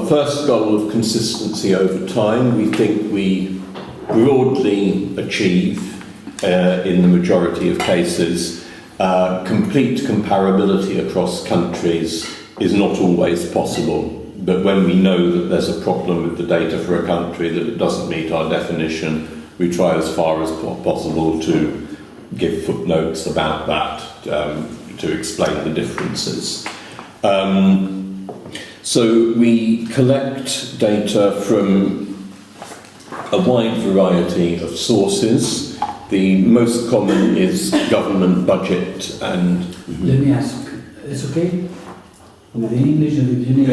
the first goal of consistency over time, we think we broadly achieve, in the majority of cases. Complete comparability across countries is not always possible, but when we know that there's a problem with the data for a country, that it doesn't meet our definition, we try as far as possible to give footnotes about that, to explain the differences. So we collect data from a wide variety of sources. The most common is government budget and... Let me ask, it's okay? With the English and the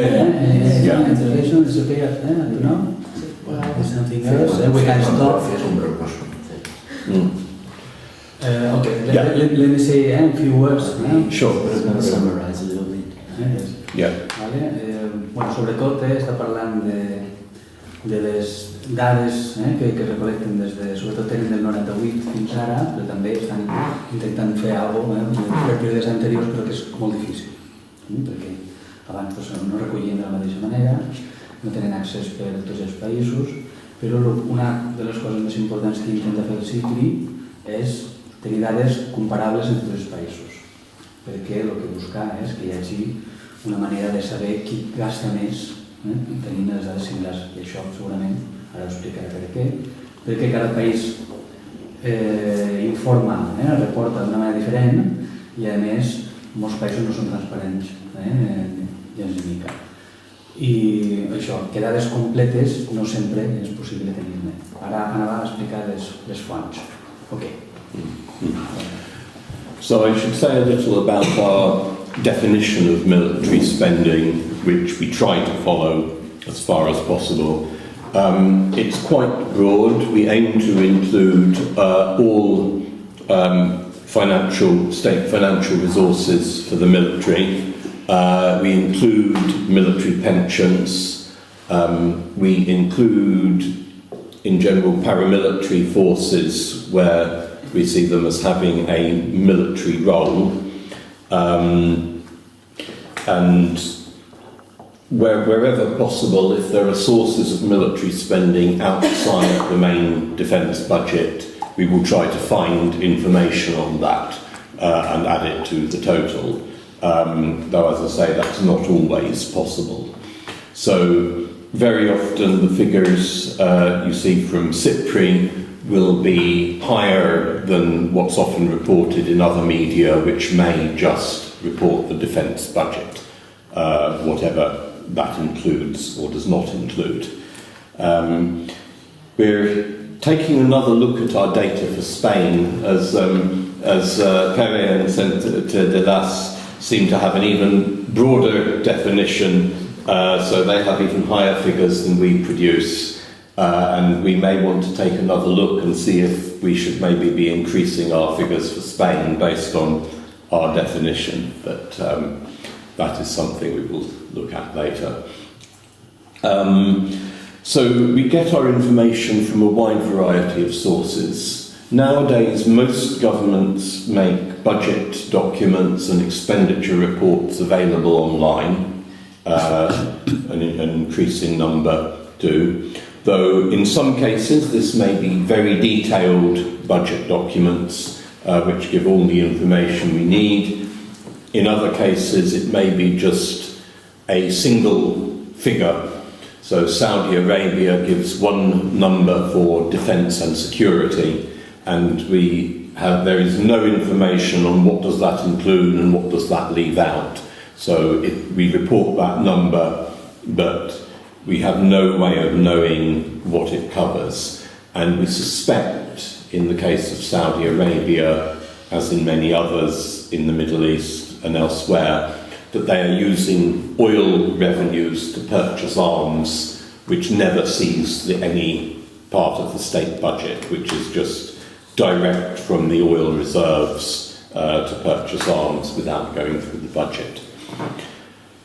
translation, it's okay at the end, you know? There's something else, then we can stop. Okay, let me say a few words. Sure. Summarize a little bit. Yeah. Bueno, sobretot està parlant de les dades que recolecten sobretot tenen del 98 fins ara, però també estan intentant fer alguna cosa per períodes anteriors, però que és molt difícil, perquè abans no recollien de la mateixa manera, no tenen accés per tots els països, però una de les coses més importants que intenta fer el SIPRI és tenir dades comparables entre tots els països, perquè el que busca és que hi hagi una manera de saber qui gasta més tenint les dades similars, i això segurament, ara ho explicaré per què, perquè cada país informa, reporta d'una manera diferent, i a més molts països no són transparents, gens ni mica. I això, que dades completes no sempre és possible tenir-ne. Ara anava a explicar les fonts. Ok. So I should say a little about our definition of military spending, which we try to follow as far as possible. It's quite broad. We aim to include all state financial resources for the military. We include military pensions. We include, in general, paramilitary forces where we see them as having a military role. And wherever possible, if there are sources of military spending outside the main defence budget, we will try to find information on that and add it to the total. Though, as I say, that's not always possible. So very often the figures you see from SIPRI will be higher than what's often reported in other media, which may just report the defence budget, whatever that includes or does not include. We're taking another look at our data for Spain, as Pere and de Las seem to have an even broader definition, so they have even higher figures than we produce. And we may want to take another look and see if we should maybe be increasing our figures for Spain based on our definition, but that is something we will look at later. So we get our information from a wide variety of sources. Nowadays, most governments make budget documents and expenditure reports available online, an increasing number do. Though in some cases this may be very detailed budget documents which give all the information we need. In other cases it may be just a single figure. So Saudi Arabia gives one number for defence and security, and there is no information on what does that include and what does that leave out. So we report that number, but we have no way of knowing what it covers. And we suspect, in the case of Saudi Arabia, as in many others in the Middle East and elsewhere, that they are using oil revenues to purchase arms, which never sees any part of the state budget, which is just direct from the oil reserves to purchase arms without going through the budget.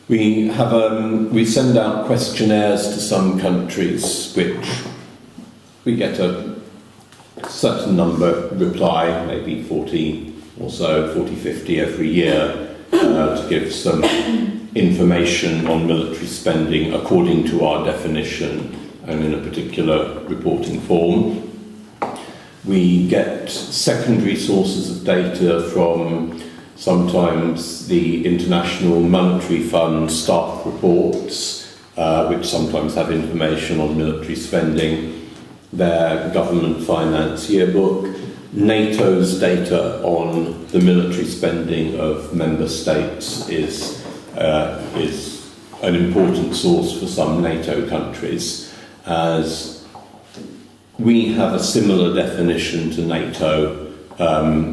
We send out questionnaires to some countries, which we get a certain number reply, maybe 40 or so, 40, 50 every year, to give some information on military spending according to our definition and in a particular reporting form. We get secondary sources of data from sometimes the International Monetary Fund staff reports, which sometimes have information on military spending, their government finance yearbook, NATO's data on the military spending of member states is an important source for some NATO countries, as we have a similar definition to NATO,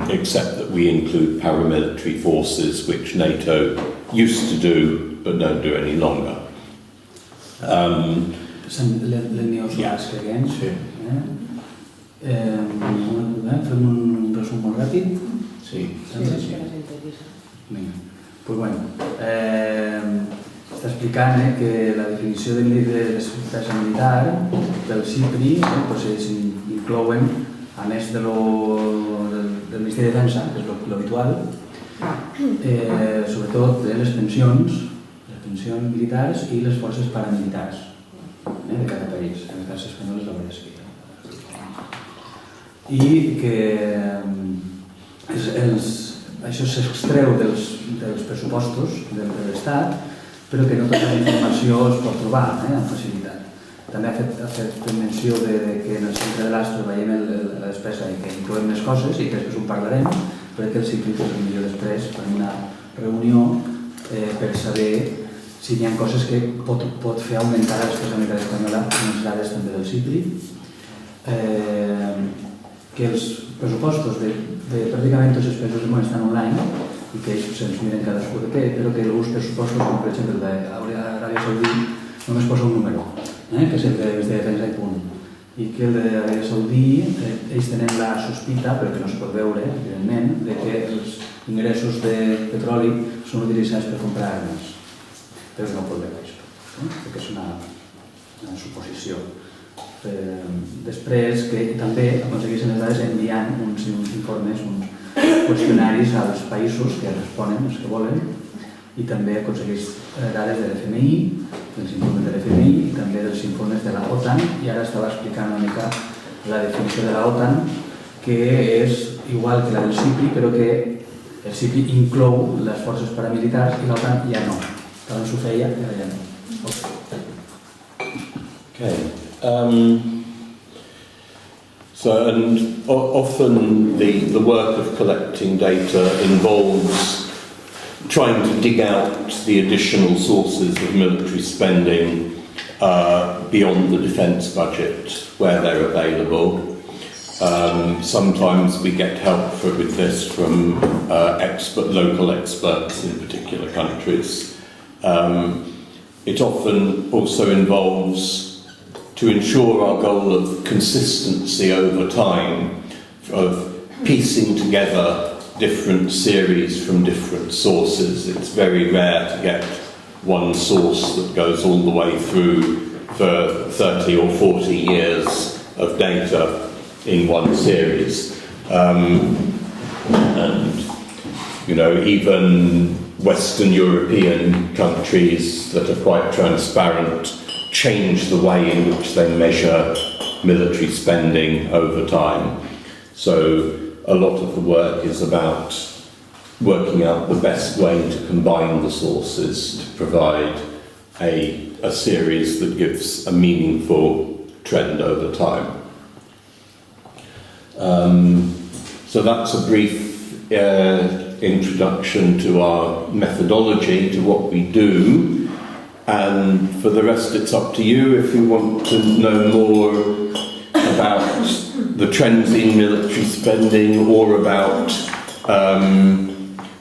except that we include paramilitary forces, which NATO used to do but don't do any longer. Let me also ask again. Sure. Fem un resum molt ràpid. Sí. Pues bueno, està explicant que la definició de despesa militar del SIPRI inclouen, a més del Ministeri de Defensa, que és l'habitual, sobretot les pensions militars i les forces paramilitars de cada país, en el cas espanyol és la Guàrdia Civil. I que això s'extreu dels pressupostos de l'Estat, però que no tota la informació es pot trobar amb facilitat. També ha fet menció que en el centre de l'Astre veiem la despesa i que incloem més coses i que després ho parlarem, però que el SIPRI millor després farem una reunió per saber si hi ha coses que pot fer augmentar la despesa militar espanyola en les dades també del SIPRI, que els pressupostos de pràcticament tots els països del món estan online i que ells se'ns miren cadascú de què, però que alguns pressupostos, com per exemple el d'Aràbia Saudí, només posa un número, que és el de defensa i punt. I que el d'Aràbia Saudí, ells tenen la sospita, però que no es pot veure, evidentment, de que els ingressos de petroli són utilitzats per comprar armes. Però no ho pot veure això, perquè és una suposició. Després que també aconsegueixen les dades enviant uns informes, uns qüestionaris als països que responen, els que volen, i també aconsegueix dades de l'FMI, dels informes de l'FMI i també dels informes de la OTAN, i ara estava explicant una mica la definició de la OTAN, que és igual que la del SIPRI, però que el SIPRI inclou les forces paramilitars i l'OTAN ja no. Abans ho feia, ara ja no. Okay. And often the work of collecting data involves trying to dig out the additional sources of military spending beyond the defence budget where they're available. Sometimes we get help with this from local experts in particular countries. It often also involves, to ensure our goal of consistency over time, of piecing together different series from different sources. It's very rare to get one source that goes all the way through for 30 or 40 years of data in one series. And, even Western European countries that are quite transparent change the way in which they measure military spending over time. So a lot of the work is about working out the best way to combine the sources to provide a series that gives a meaningful trend over time. So that's a brief introduction to our methodology, to what we do. And for the rest, it's up to you if you want to know more about the trends in military spending or about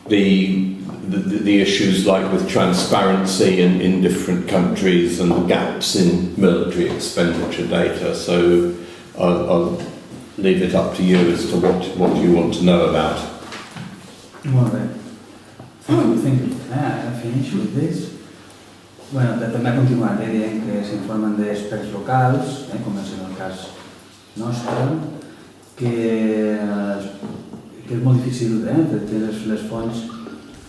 the issues like with transparency in different countries and the gaps in military expenditure data. So I'll leave it up to you as to what you want to know about. Molt bé. Thank you. I finish with this. Bueno, també ha continuat dient que s'informen d'experts locals, com és en el cas nostre, que és molt difícil, les fonts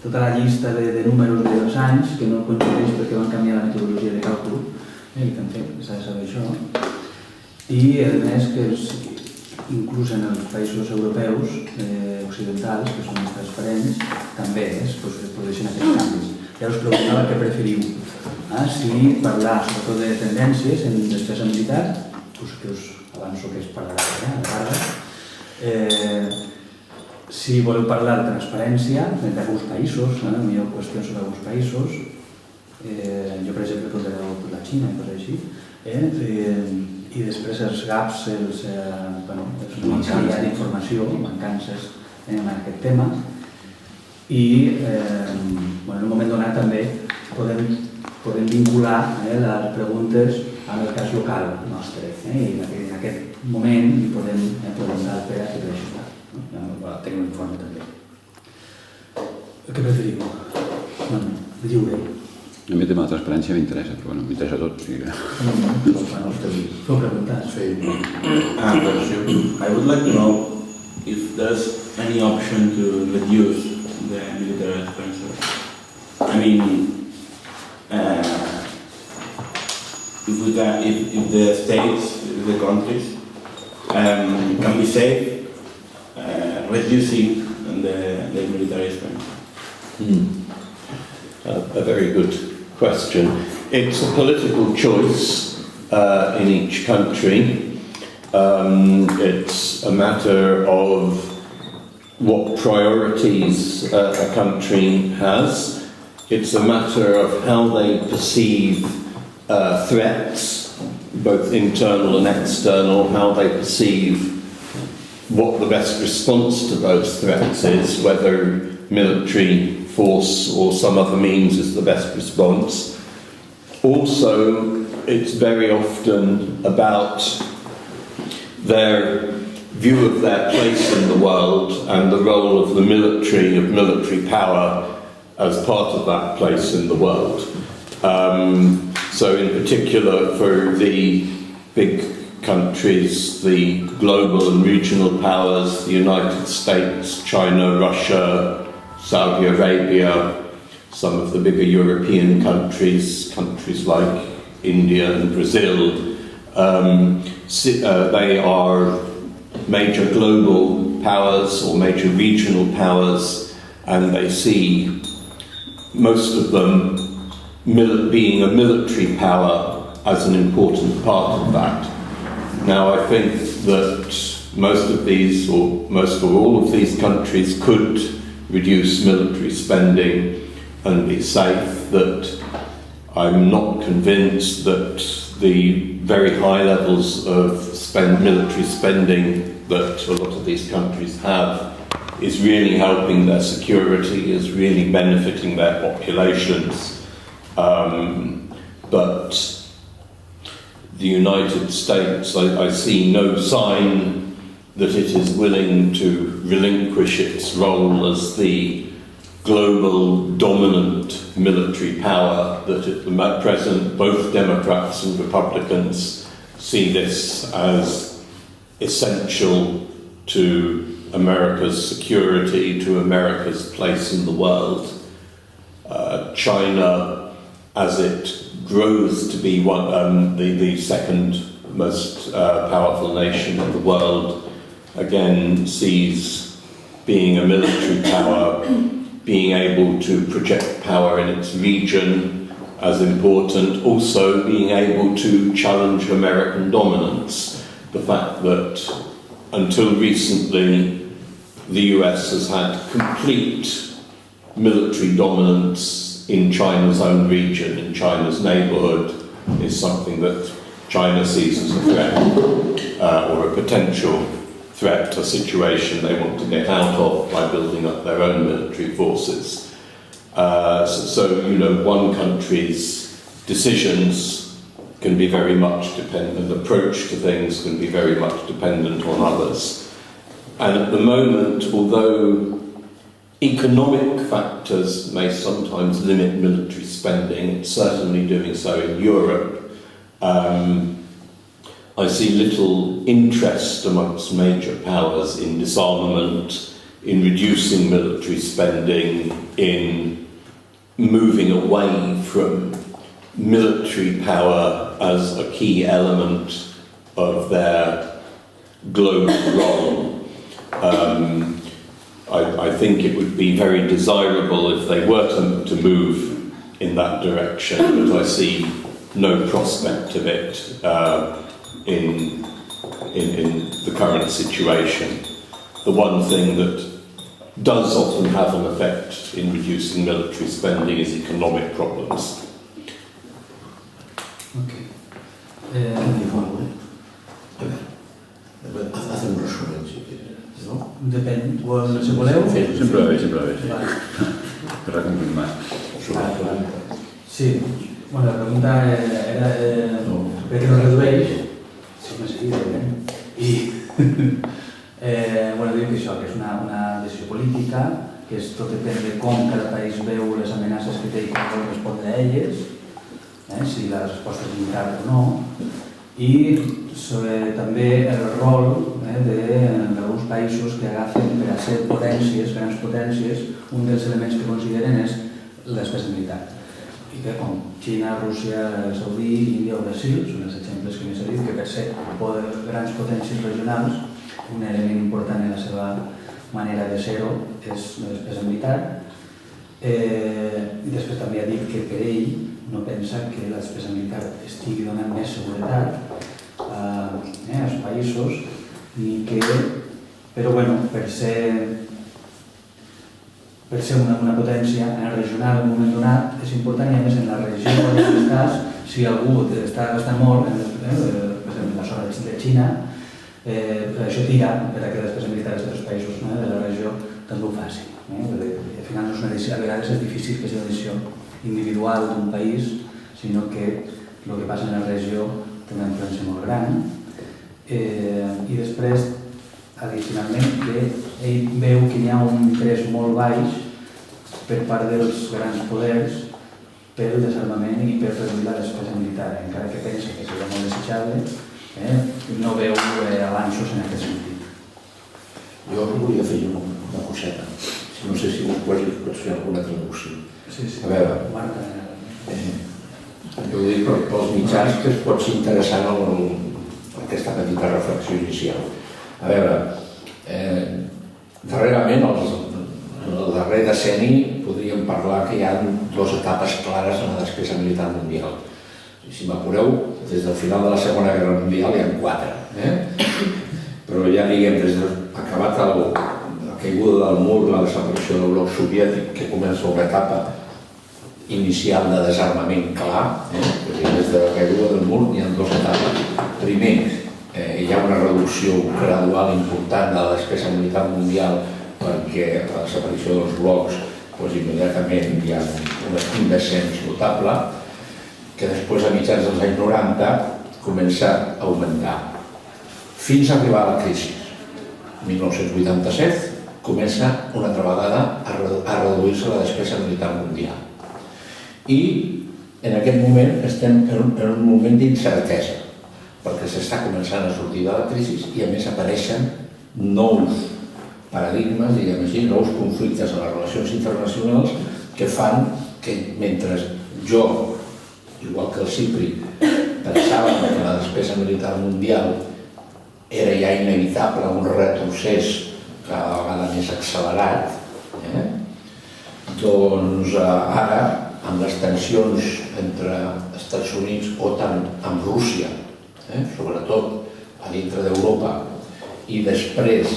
tota la llista de números de 2 anys que no coincideix perquè van canviar la metodologia de càlcul, que s'ha de saber això, i a més que inclús en els països europeus occidentals, que són més transparents, també es produeixen aquests canvis. Ja us preguntava què preferiu, si parlar sobretot de tendències en despesa militar, que us avanço que es parlarà a la tarda, si voleu parlar de transparència d'alguns països, millor qüestions sobre alguns països, jo per exemple consideraré la Xina i coses així, i després els gaps, els mancances d'informació, mancances en aquest tema, i en un moment donat també podem vincular les preguntes amb el cas local nostre, i en aquest moment hi podem preguntar al Pere si per això està. Tenim un informe també. Què preferiu? Reduir. A mi el tema de la transparència m'interessa, però m'interessa tot. Feu preguntes. I would like to know if there's any option to reduce the military expenses. I mean, if the states, if the countries can be saved reducing the military expenses. A very good question. It's a political choice in each country. It's a matter of what priorities a country has. It's a matter of how they perceive threats, both internal and external, how they perceive what the best response to those threats is, whether military force or some other means is the best response. Also, it's very often about their view of their place in the world and the role of the military power as part of that place in the world. So in particular for the big countries, the global and regional powers, the United States, China, Russia, Saudi Arabia, some of the bigger European countries like India and Brazil, they are major global powers or major regional powers, and they see most of them being a military power as an important part of that. Now, I think that most of these, or most or all of these countries could reduce military spending and be safe, that I'm not convinced that the very high levels of military spending that a lot of these countries have is really helping their security, is really benefiting their populations. But the United States, I see no sign that it is willing to relinquish its role as the global dominant military power, that at the present both Democrats and Republicans see this as essential to America's security, to America's place in the world. China, as it grows to be the second most powerful nation in the world, again sees being a military power, being able to project power in its region as important, also being able to challenge American dominance. The fact that until recently the US has had complete military dominance in China's own region, in China's neighbourhood, is something that China sees as a threat, or a potential threat, a situation they want to get out of by building up their own military forces. So, you know, one country's decisions can be very much dependent, approach to things can be very much dependent on others. And at the moment, although economic factors may sometimes limit military spending, it's certainly doing so in Europe. I see little interest amongst major powers in disarmament, in reducing military spending, in moving away from military power as a key element of their global role. I think it would be very desirable if they were to move in that direction, but I see no prospect of it in the current situation. The one thing that does often have an effect in reducing military spending is economic problems. Okay. Hace un resumen, si quieres, ¿no? Depèn. Si voleu? Sempre va bé, sempre va bé, sí. Vale. Per reconfirmar. Sí. Bueno, la pregunta era per què no redueix? Sí, m'ha seguit, I bueno, diu que això, que és una decisió política, que tot depèn de com cada país veu les amenaces que té i com vol respondre a elles, si la resposta és militar o no, i sobre també el rol d'alguns països que agafen per a ser potències, grans potències, un dels elements que consideren és la despesa militar. I que com Xina, Rússia, Saudí, Índia o Brasil són els exemples que m'he dit, que per ser grans potències regionals un element important en la seva manera de ser-ho és la despesa militar. I després també ha dit que per ell no pensa que la despesa militar estigui donant més seguretat als països, ni que, però bueno, per ser una potència regional en un moment donat és important, i a més en la regió, en aquest cas, si algú està gastant molt, per exemple en la zona de Xina, això tira per a que les despesa militars d'altres països de la regió també ho facin. Al final a vegades és difícil que sigui una decisió individual d'un país, sinó que el que passa en la regió té una influència molt gran. I després, addicionalment, que ell veu que hi ha un interès molt baix per part dels grans poders pel desarmament i per reduir la despesa militar, encara que pensa que seria molt desitjable, no veu avanços en aquest sentit. Jo volia fer una coseta. No sé si després li pots fer alguna traducció. A veure, jo ho dic pels mitjans que es pot ser interessant aquesta petita reflexió inicial. A veure, darrerament, en el darrer decenni, podríem parlar que hi ha dues etapes clares en la despesa militar mundial. Si m'apureu, des del final de la Segona Guerra Mundial hi ha 4. Però ja diguem, des d'acabat la caiguda del mur, la desaparició del bloc soviètic, que comença una etapa inicial de desarmament clar, des de la caiguda del mur hi ha dues etapes. Primer, hi ha una reducció gradual important de la despesa militar mundial perquè la desaparició dels blocs immediatament hi ha un descens notable, que després, a mitjans dels anys 90, comença a augmentar, fins a arribar a la crisi. 1987 comença una altra vegada a reduir-se la despesa militar mundial. I en aquest moment estem en un moment d'incertesa, perquè s'està començant a sortir de la crisi i a més apareixen nous paradigmes, diguem així, nous conflictes en les relacions internacionals que fan que mentre jo, igual que el SIPRI, pensàvem que la despesa militar mundial era ja inevitable, un retrocés cada vegada més accelerat, doncs ara, amb les tensions entre Estats Units, OTAN, amb Rússia, sobretot a dintre d'Europa, i després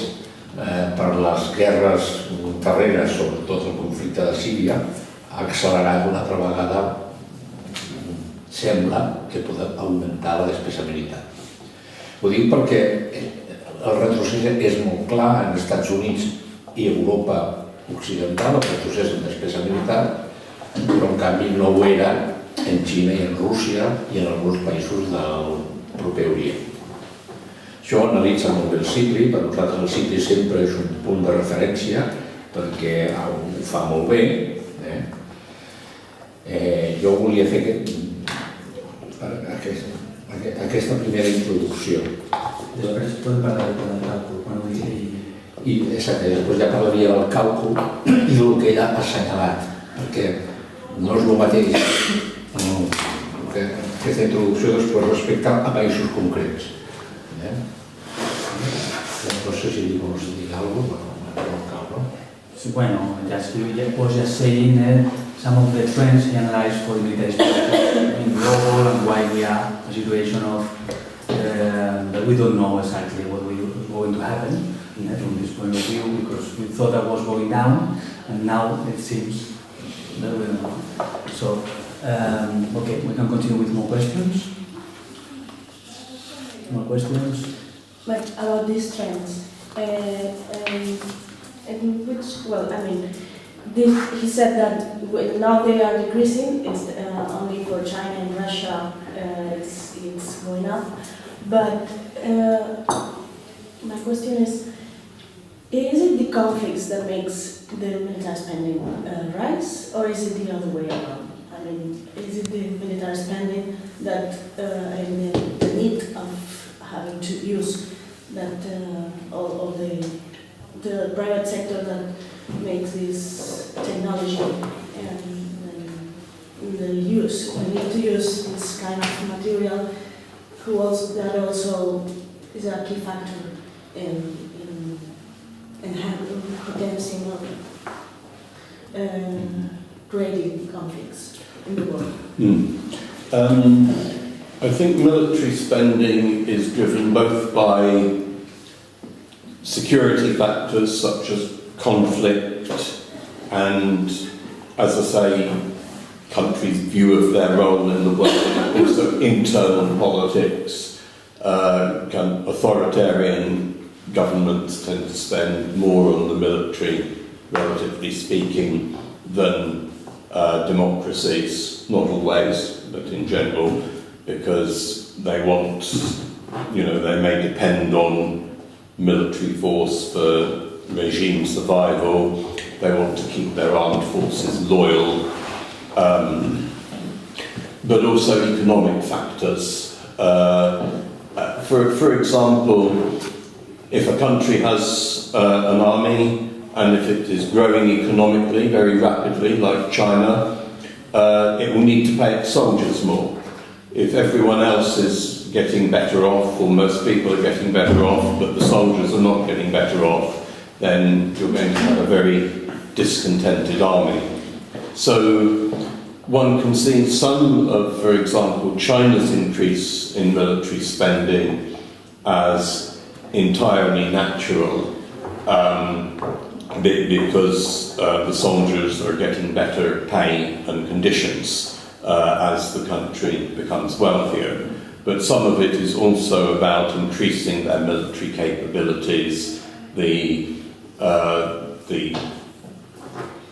per les guerres darreres, sobretot el conflicte de Síria, ha accelerat una altra vegada, sembla que pot augmentar la despesa militar. Ho dic perquè el retrocés és molt clar en els Estats Units i Europa occidental, el retrocés en despesa militar, però en canvi no ho era en Xina i en Rússia i en alguns països del proper Orient. Això ho analitza molt bé el SIPRI, per nosaltres el SIPRI sempre és un punt de referència perquè ho fa molt bé. Jo volia fer aquesta primera introducció. Després tot parlar de càlcul, quan ho digui. I després ja parlaria del càlcul i del que ella ha assenyalat, perquè no és el mateix aquesta introducció després respecte a països concrets. No sé si vols dir alguna cosa. Bueno, he was just saying some of the trends he analyzed for military expenditure in global and why we are in a situation of that we don't know exactly what is going to happen from this point of view, because we thought that was going down and now it seems that we don't know. So, okay, we can continue with more questions. More questions? But about these trends, in which, well, I mean, he said that now they are decreasing. It's only for China and Russia. It's going up. But my question is it the conflicts that makes the military spending rise, or is it the other way around? I mean, is it the military spending that and the need of having to use that all the private sector that makes this technology and the use, the need to use this kind of material, that also is a key factor in potential creating conflicts in the world. I think military spending is driven both by security factors such as conflict and, as I say, countries' view of their role in the world, also internal politics. Authoritarian governments tend to spend more on the military, relatively speaking, than democracies, not always, but in general, because they want, they may depend on military force for regime survival, they want to keep their armed forces loyal, but also economic factors. For example, if a country has an army and if it is growing economically very rapidly, like China, it will need to pay its soldiers more. If everyone else is getting better off, or most people are getting better off, but the soldiers are not getting better off, then you're going to have a very discontented army. So one can see some of, for example, China's increase in military spending as entirely natural, because the soldiers are getting better pay and conditions as the country becomes wealthier. But some of it is also about increasing their military capabilities, the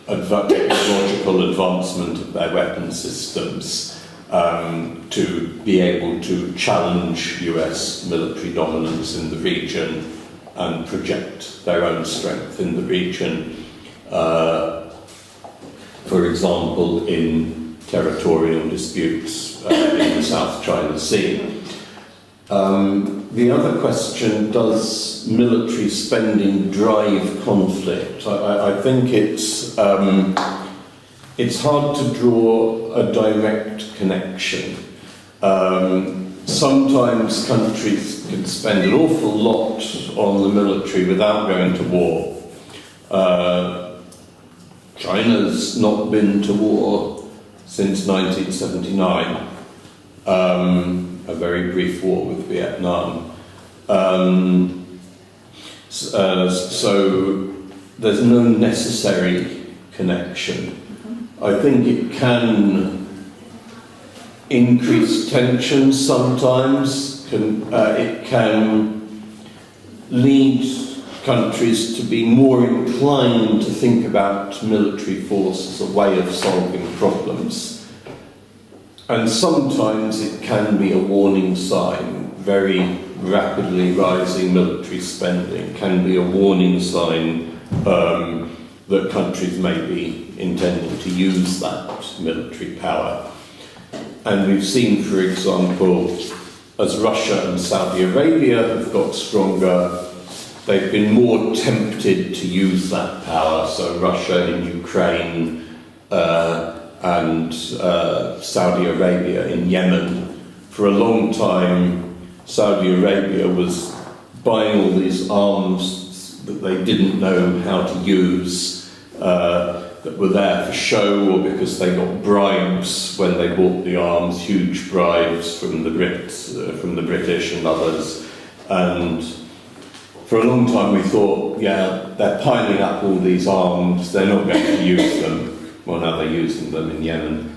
technological advancement of their weapon systems to be able to challenge US military dominance in the region and project their own strength in the region, for example, in territorial disputes in the South China Sea. The other question, does military spending drive conflict? I think it's hard to draw a direct connection. Sometimes countries can spend an awful lot on the military without going to war. China's not been to war since 1979, a very brief war with Vietnam. So there's no necessary connection. I think it can increase tension sometimes. It can lead countries to be more inclined to think about military force as a way of solving problems. And sometimes it can be a warning sign. Very rapidly rising military spending can be a warning sign that countries may be intending to use that military power. And we've seen, for example, as Russia and Saudi Arabia have got stronger, they've been more tempted to use that power, so Russia in Ukraine and Saudi Arabia in Yemen. For a long time, Saudi Arabia was buying all these arms that they didn't know how to use, that were there for show or because they got bribes when they bought the arms, huge bribes from the Brits, from the British and others. And for a long time we thought, yeah, they're piling up all these arms, they're not going to use them. Well, now they're using them in Yemen.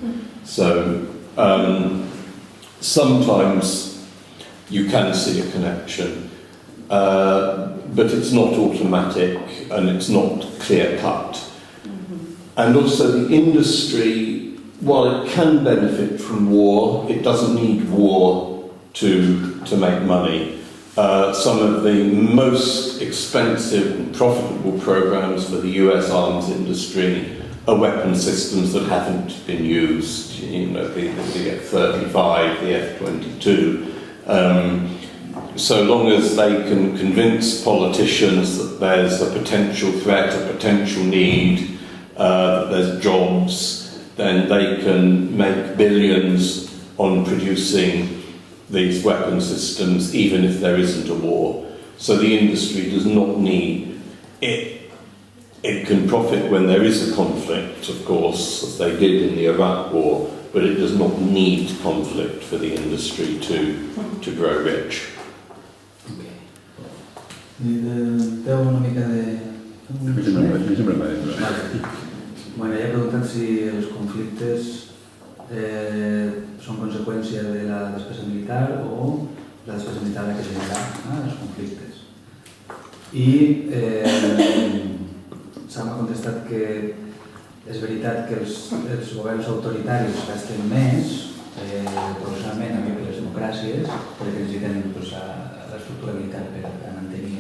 So sometimes you can see a connection, but it's not automatic and it's not clear-cut. And also the industry, while it can benefit from war, it doesn't need war to make money. Some of the most expensive and profitable programs for the US arms industry are weapon systems that haven't been used. You know, the F-35, the F-22. So long as they can convince politicians that there's a potential threat, a potential need, that there's jobs, then they can make billions on producing these weapon systems, even if there isn't a war. So the industry does not need it. It can profit when there is a conflict, of course, as they did in the Iraq War, but it does not need conflict for the industry to grow rich. Té una mica de... Sempre m'ha dit. Bueno, ja he preguntat si els conflictes són conseqüència de la despesa militar o la despesa militar la que genera els conflictes. I s'ha contestat que és veritat que els governs autoritaris gasten més professionalment a les democràcies perquè necessiten l'estructura militar per mantenir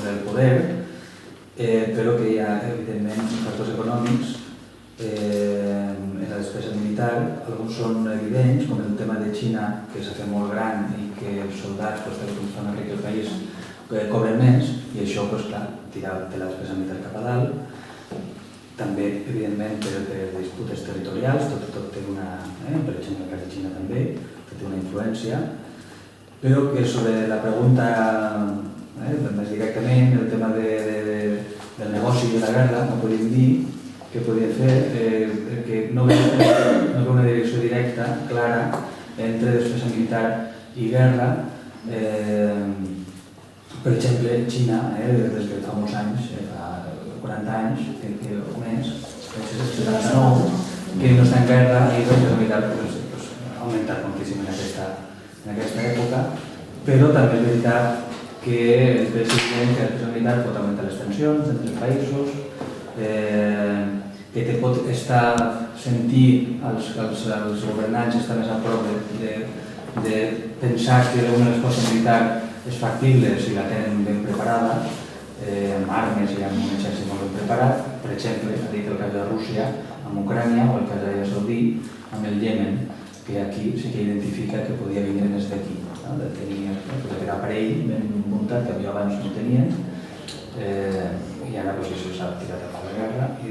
el poder, però que hi ha, evidentment, factors econòmics en la despesa militar. Alguns són evidents, com el tema de Xina, que s'ha fet molt gran i que els soldats, tal com fan enriquir el país, cobren més, i això, clar, tira de la despesa militar cap a dalt. També, evidentment, per disputes territorials, tot té una... Per exemple, el cas de Xina també, tot té una influència, però que sobre la pregunta més directament, el tema del negoci de la guerra, no podríem dir que podria fer que no hi ha una direcció directa, clara, entre despesa militar i guerra. Per exemple, Xina, des de fa molts anys, fa 40 anys, o més, el 79, que no està en guerra i la despesa militar ha augmentat moltíssim en aquesta època, però també és veritat que el president, que la despesa militar pot augmentar les tensions entre els països, que pot sentir els governants estar més a prop de pensar que una resposta militar és factible si la tenen ben preparada, amb armes i amb un exèrcit molt ben preparat. Per exemple, ha dit el cas de Rússia amb Ucrània o el cas d'Aràbia Saudí amb el Iemen, que aquí sí que identifica que podia vindre des d'aquí, de tenir l'aparell ben muntat que abans no tenien, i ara això s'ha tirat a la guerra. I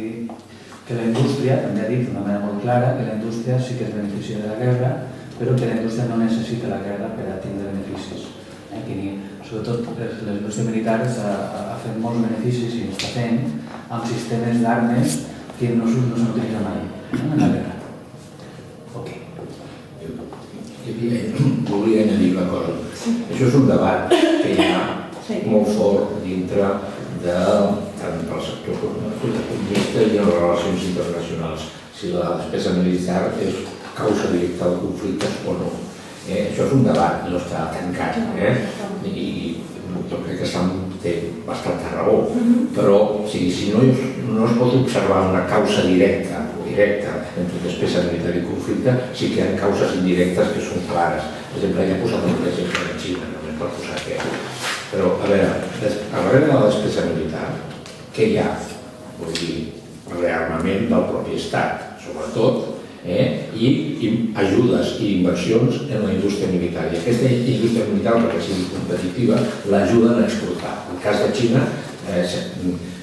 que la indústria, també ha dit d'una manera molt clara, que la indústria sí que es beneficia de la guerra, però que la indústria no necessita la guerra per a tindre beneficis. Sobretot la indústria militar ha fet molts beneficis i està fent amb sistemes d'armes que no s'utilitzen mai en la guerra. Volia añadir una cosa. Això és un debat que hi ha molt fort dintre tant pel sector economista i en les relacions internacionals. Si la despesa militar és causa directa de conflictes o no. Això és un debat, no està tancat. I jo crec que té bastanta raó. Però si no es pot observar una causa directa entre despesa militar i conflicte, sí que hi ha causes indirectes que són clares. Per exemple, ja he posat un exemple de Xina, només per posar aquest. Però, a veure, darrere de la despesa militar, què hi ha? Vull dir, rearmament del propi estat, sobretot i ajudes i inversions en la indústria militar. I aquesta indústria militar, perquè sigui competitiva, l'ajuda a exportar. En el cas de Xina,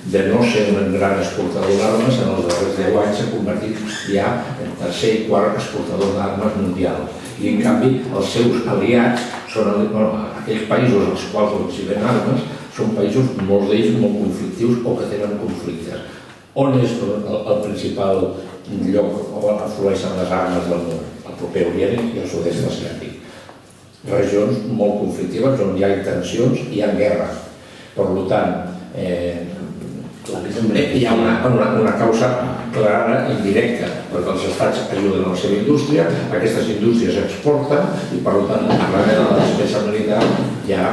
de no ser un gran exportador d'armes, en els darrers 10 anys s'ha convertit ja en tercer i quart exportador d'armes mundial. I en canvi els seus aliats són aquells països als quals els ven armes, són països, molts d'ells, molt conflictius o que tenen conflictes. On és el principal lloc on aflueixen les armes del món? El proper Orient i el sud-est asiàtic. Regions molt conflictives on hi ha tensions i hi ha guerra. Per tant, hi ha una causa clara i indirecta, perquè els estats ajuden a la seva indústria, aquestes indústries exporten i per tant, darrere de la despesa militar hi ha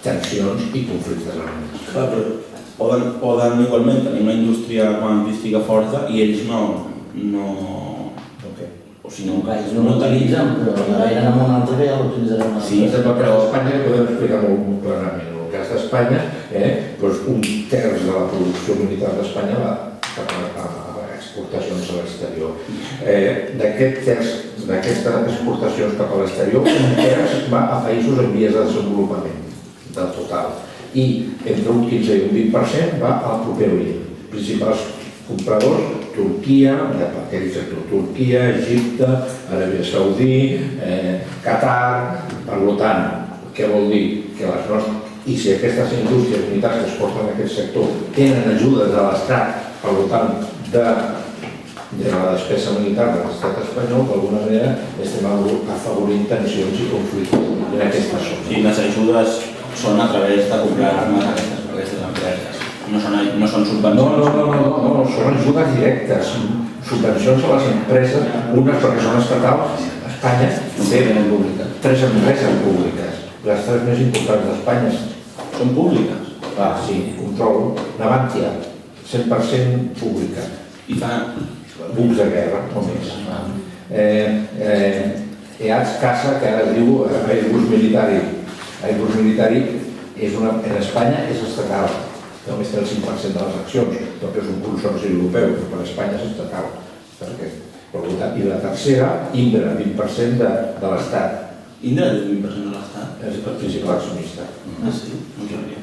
tensions i conflictes armats. Clar, però poden igualment tenir una indústria armamentística forta i ells no... O si no, no l'utilitzen, però aniran amb un altre que ja l'utilitzarem. Sí, però a Espanya podem explicar molt clarament. En el cas d'Espanya, un terç de la producció militar d'Espanya va cap a exportacions a l'exterior. D'aquest terç, d'aquestes exportacions cap a l'exterior, un terç va a països en vies de desenvolupament del total. I entre un 15 i un 20% va al proper Orient. Principals compradors, Turquia, d'aquell sector, Turquia, Egipte, Aràbia Saudí, Qatar. Per tant, què vol dir? Que les nostres... I si aquestes indústries militars que exporten en aquest sector tenen ajudes de l'Estat, per tant, de la despesa militar de l'Estat espanyol, d'alguna manera estem afavorint tensions i conflictes en aquesta zona. I les ajudes són a través de comprar armes a aquestes empreses. No són subvencions? No, són ajudes directes. Subvencions a les empreses, unes perquè són estatals. Espanya té 3 empreses públiques. Les 3 més importants d'Espanya són públiques? Sí, controlo. Navantia, 100% pública. I fa... Bucs de guerra, o més. EATS Casa, que ara es diu Airbus Militari. Airbus Militari en Espanya és estatal. Només té el 5% de les accions, perquè és un consorci europeu, però per Espanya és estatal. I la tercera, Indra, 20% de l'Estat. Indra és 20% de l'Estat? És el principal accionista. Ah, sí? No ho sabia.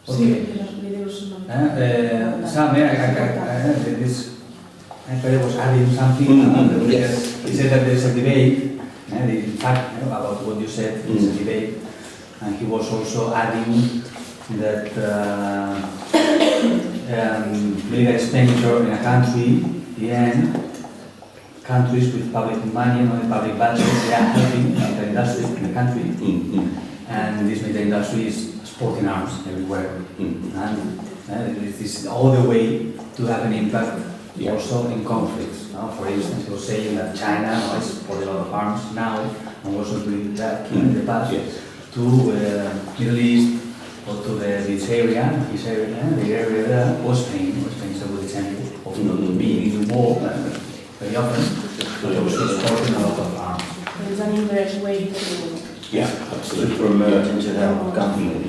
Sí, los videos no. Sam, I was adding something. He said that there's a debate, in fact, about what you said, there's a debate, and he was also adding that military expenditure in a country, the end, countries with public money and public budgets, they are helping the military industry in the country, and this military industry is exporting arms everywhere, and this is all the way to have an impact also in conflicts. For instance, he was saying that China is exporting a lot of arms now, and also doing that in the past to Middle East, or to this area, the area there was Spain is a good example of not being in the war very often, but also exporting a lot of arms. There's an inverse way to... Yeah, absolutely. To promote into that conflict.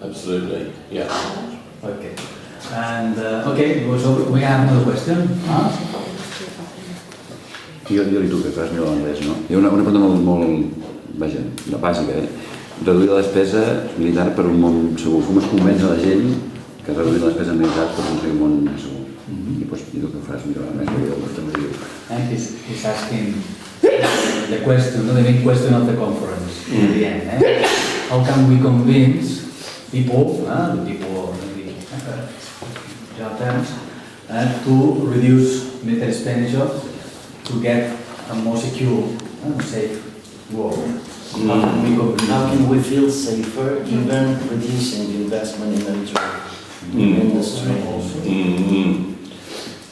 Absolutely, yeah. Okay. And, so we have another question. Jo li toco, que fas millor l'anglès, no? Hi ha una pregunta molt, vaja, bàsica, reduir la despesa militar per un món segur. Com es convenç a la gent que reduir la despesa militar per aconseguir un món segur? I tu que faràs millor l'anglès. And he's asking the question, the main question of the conference in the end. How can we convince people, the people of the general terms, to reduce military expenditure to get a more secure and safe world? How can we feel safer even reducing the investment in the military industry?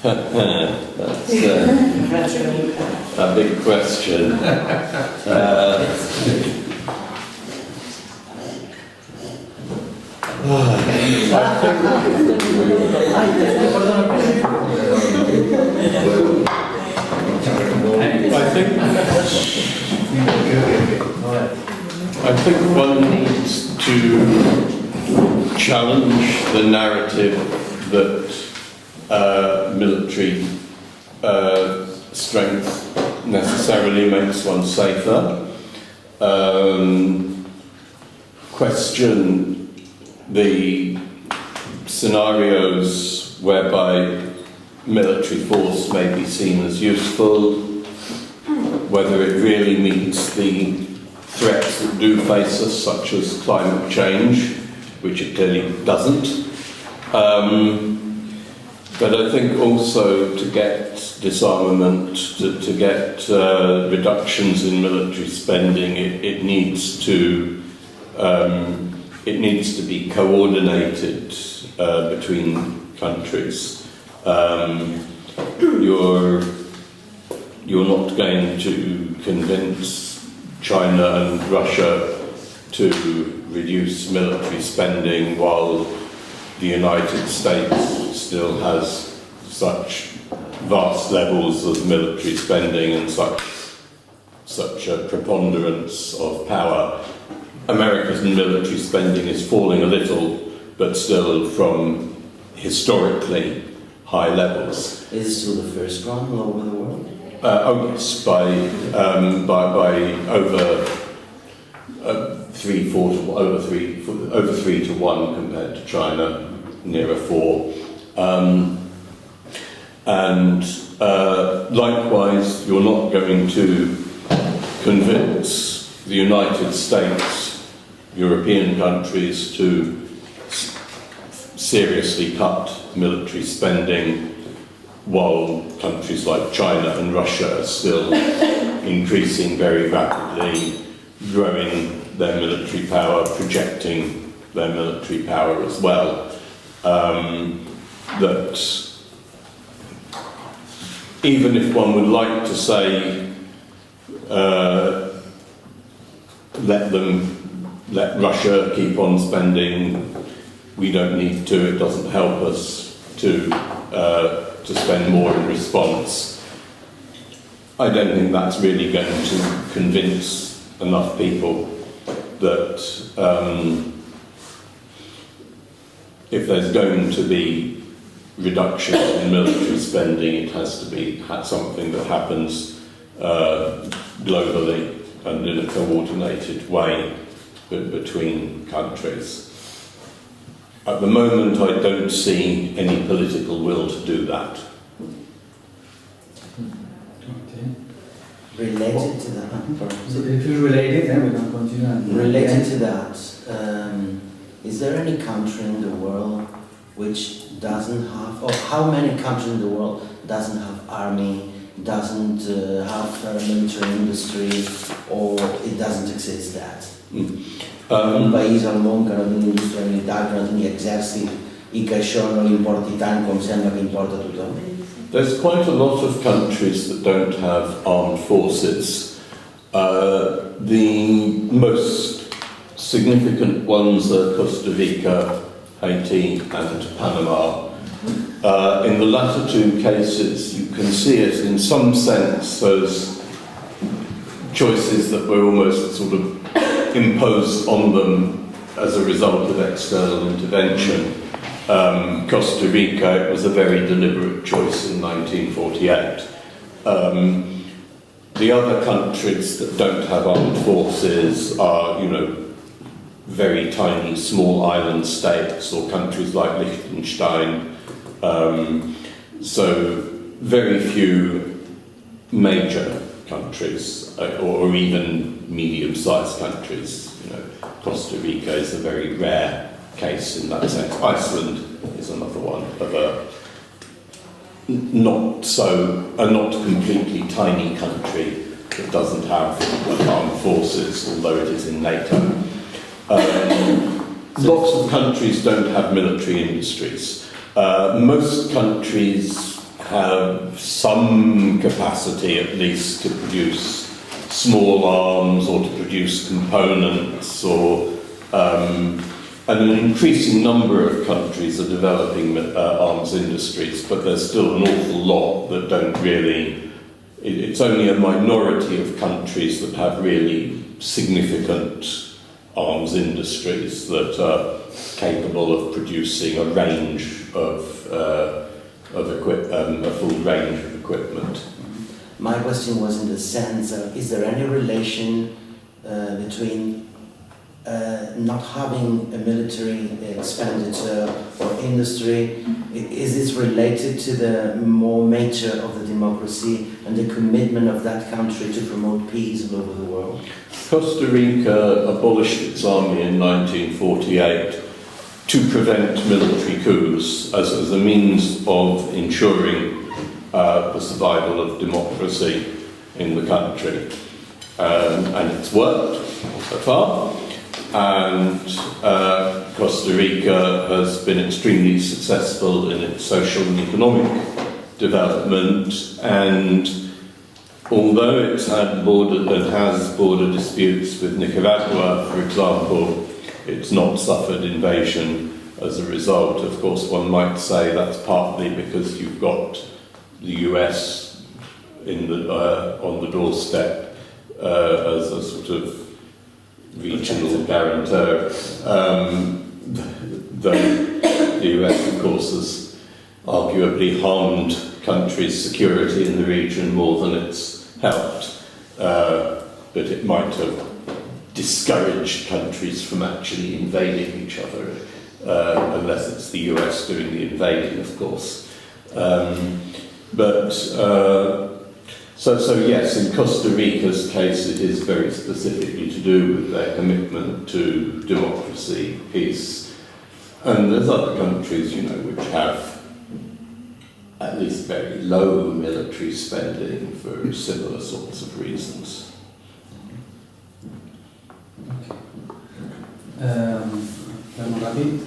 That's a big question. I think one needs to challenge the narrative that military strength necessarily makes one safer. Question the scenarios whereby military force may be seen as useful, whether it really meets the threats that do face us, such as climate change, which it clearly doesn't. But I think also to get disarmament, to get reductions in military spending, it needs to be coordinated between countries. You're not going to convince China and Russia to reduce military spending while the United States still has such vast levels of military spending and such a preponderance of power. America's military spending is falling a little, but still from historically high levels. Is it still the first one all over the world? Oh yes, by over 3 to 1 compared to China, nearer 4. Likewise, you're not going to convince the United States, European countries, to seriously cut military spending while countries like China and Russia are still increasing very rapidly, growing their military power, projecting their military power as well. That even if one would like to say, let Russia keep on spending, we don't need to, it doesn't help us to spend more in response. I don't think that's really going to convince enough people that if there's going to be reductions in military spending, it has to be something that happens globally and in a coordinated way between countries. At the moment, I don't see any political will to do that. Okay. Related to that, So if you relate it, then we can continue. related to that, is there any country in the world which doesn't have, or how many countries in the world doesn't have army, doesn't have military industry, or it doesn't exist that? Un país al món que no tingui indústria militar, que no tingui exèrcit i que això no li importi tant com sembla que importa a tothom? There's quite a lot of countries that don't have armed forces. The most significant ones are Costa Rica, Haiti and Panama. In the latter two cases, you can see it in some sense as choices that were almost sort of imposed on them as a result of external intervention. Costa Rica, it was a very deliberate choice in 1948. The other countries that don't have armed forces are, very tiny, small island states, or countries like Liechtenstein. So very few major countries, or even medium-sized countries. Costa Rica is a very rare case in that sense. Iceland is another one of a not completely tiny country that doesn't have armed forces, although it is in NATO. Lots of countries don't have military industries. Most countries have some capacity, at least, to produce small arms or to produce components, and an increasing number of countries are developing arms industries, but there's still an awful lot that don't really. It's only a minority of countries that have really significant arms industries that are capable of producing a range of a full range of equipment. My question was in the sense of, is there any relation between not having a military expenditure or industry? Is this related to the more nature of the democracy and the commitment of that country to promote peace all over the world? Costa Rica abolished its army in 1948 to prevent military coups as a means of ensuring the survival of democracy in the country. And it's worked so far. And Costa Rica has been extremely successful in its social and economic development, and although it's had has border disputes with Nicaragua, for example, it's not suffered invasion as a result. Of course, one might say that's partly because you've got the US on the doorstep as a sort of regional guarantor. The US, of course, has arguably harmed countries' security in the region more than it's helped, but it might have discouraged countries from actually invading each other, unless it's the US doing the invading, of course. So yes, in Costa Rica's case, it is very specifically to do with their commitment to democracy, peace, and there's other countries, which have at least very low military spending for similar sorts of reasons. Molt ràpid.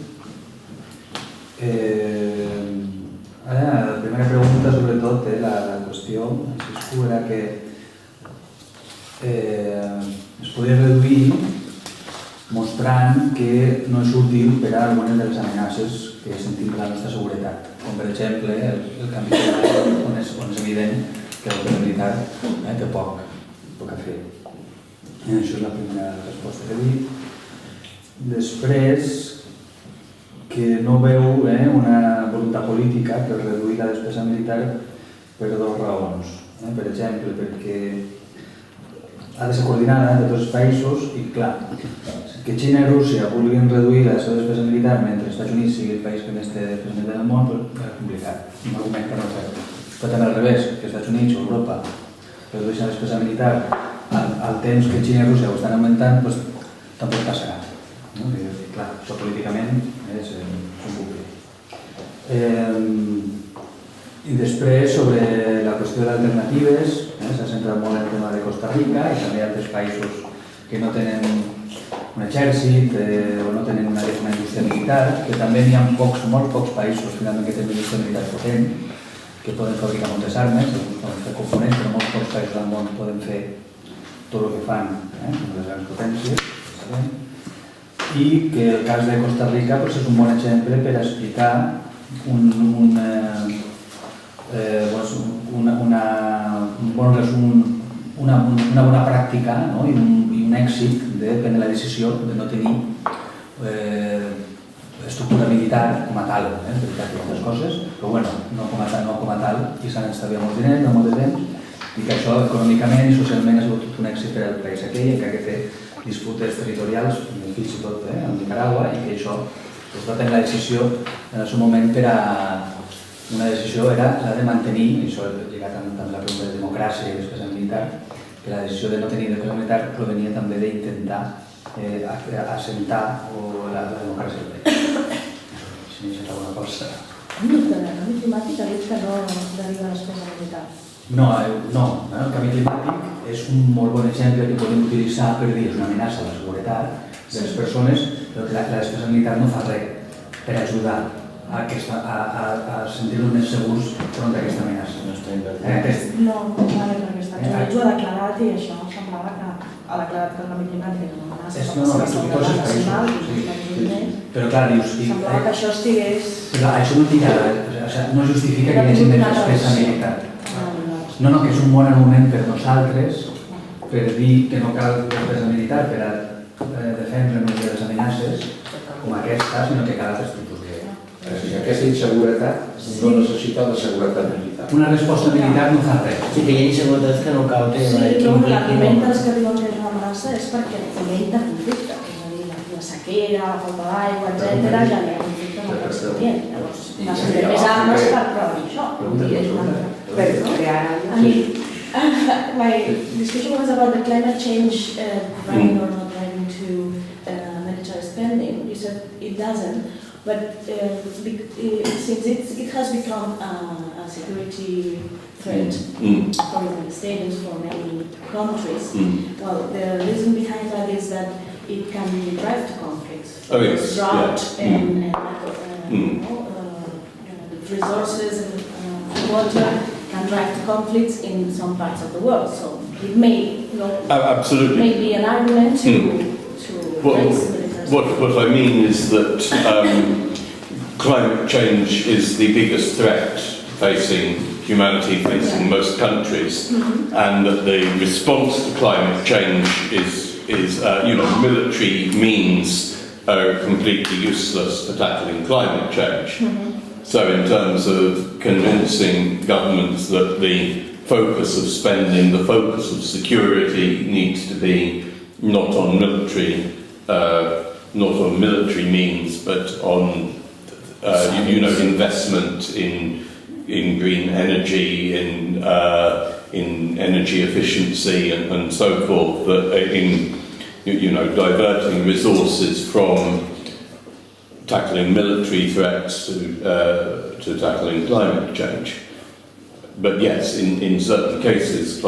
Ara, la primera pregunta, sobretot, la qüestió, si era que es podia reduir mostrant que no és útil per a algunes de les amenaces que sentim per la nostra seguretat, com per exemple el canvi climàtic, on és evident que el govern militar té poc a fer. Això és la primera resposta que he dit. Després, que no veu una voluntat política per reduir la despesa militar per dues raons. Per exemple, perquè ha de ser coordinada entre tots els països i, clar, que Xina i Rússia vulguin reduir la seva despesa militar mentre els Estats Units sigui el país que més té despesa militar del món, és complicat. Un argument que no fer. Però també al revés, que els Estats Units o Europa redueixen la despesa militar al temps que Xina i Rússia ho estan augmentant, doncs tampoc passarà. Clar, això políticament és un bucle. I després, sobre la qüestió d'alternatives, s'ha centrat molt en el tema de Costa Rica i també altres països que no tenen un exèrcit o no tenen una indústria militar, que també n'hi ha molt pocs països finalment que tenen una indústria militar potent, que poden fabricar moltes armes, poden fer components, però molts pocs països del món poden fer tot el que fan les grans potències, i que el cas de Costa Rica és un bon exemple per explicar una bona pràctica i un èxit de prendre la decisió de no tenir estructura militar com a tal, és veritat que hi ha altres coses, però no com a tal, i s'han estalviat molts diners, molt de temps, i que això econòmicament i socialment ha sigut un èxit per al país aquell, encara que té disputes territorials, fins i tot amb Nicaragua, i que això es va prendre la decisió en el seu moment per a... Una decisió era la de mantenir, i això lligat amb la pregunta de democràcia i despesa militar, que la decisió de no tenir despesa militar provenia també d'intentar assentar la democràcia del país. Si m'hi alguna cosa. El canvi climàtic ha dit que no deriva despesa militar. No, el canvi climàtic és un molt bon exemple que podem utilitzar per dir és una amenaça a la seguretat de les persones, però que la despesa militar no fa res per ajudar a sentir-nos més segurs front a aquesta amenaça. No, perquè els Estats Units ho ha declarat i això semblava que ha declarat que el canvi climàtic era una amenaça per la seguretat nacional i els Estats Units. Però clar, dius... Semblava que això estigués... Però això no justifica que hi hagi més despesa militar. No, que és un bon argument per nosaltres per dir que no cal despesa militar per a defendre'ns de les amenaces com aquesta, sinó que cal altres tipus de... Aquesta inseguretat no necessita la seguretat militar. una resposta militar no fa res. Sí, que hi ha inseguretats que no cal que... Sí, no, l'argument dels que diuen que és una amenaça és perquè fomenta conflicte, és a dir, la sequera, la falta d'aigua, etc. ja hi ha conflicte amb el president. Llavors, necessitem més armes per prevenir això. I mean, my discussion was about the climate change driving or not driving to military spending. You said it doesn't, but since it has become a security threat for the United States, for many countries, well, the reason behind that is that it can drive to conflicts. Oh yes, Drought yeah. and resources and water can drive to conflicts in some parts of the world. So it may, Absolutely. may be an argument to raise military. What I mean is that climate change is the biggest threat facing humanity, facing most countries, and that the response to climate change is military means are completely useless for tackling climate change. So in terms of convincing governments that the focus of spending, the focus of security needs to be not on military means, but on investment in green energy, in energy efficiency and so forth, that in diverting resources from tackling military threats to tackling climate change. But yes, in certain cases,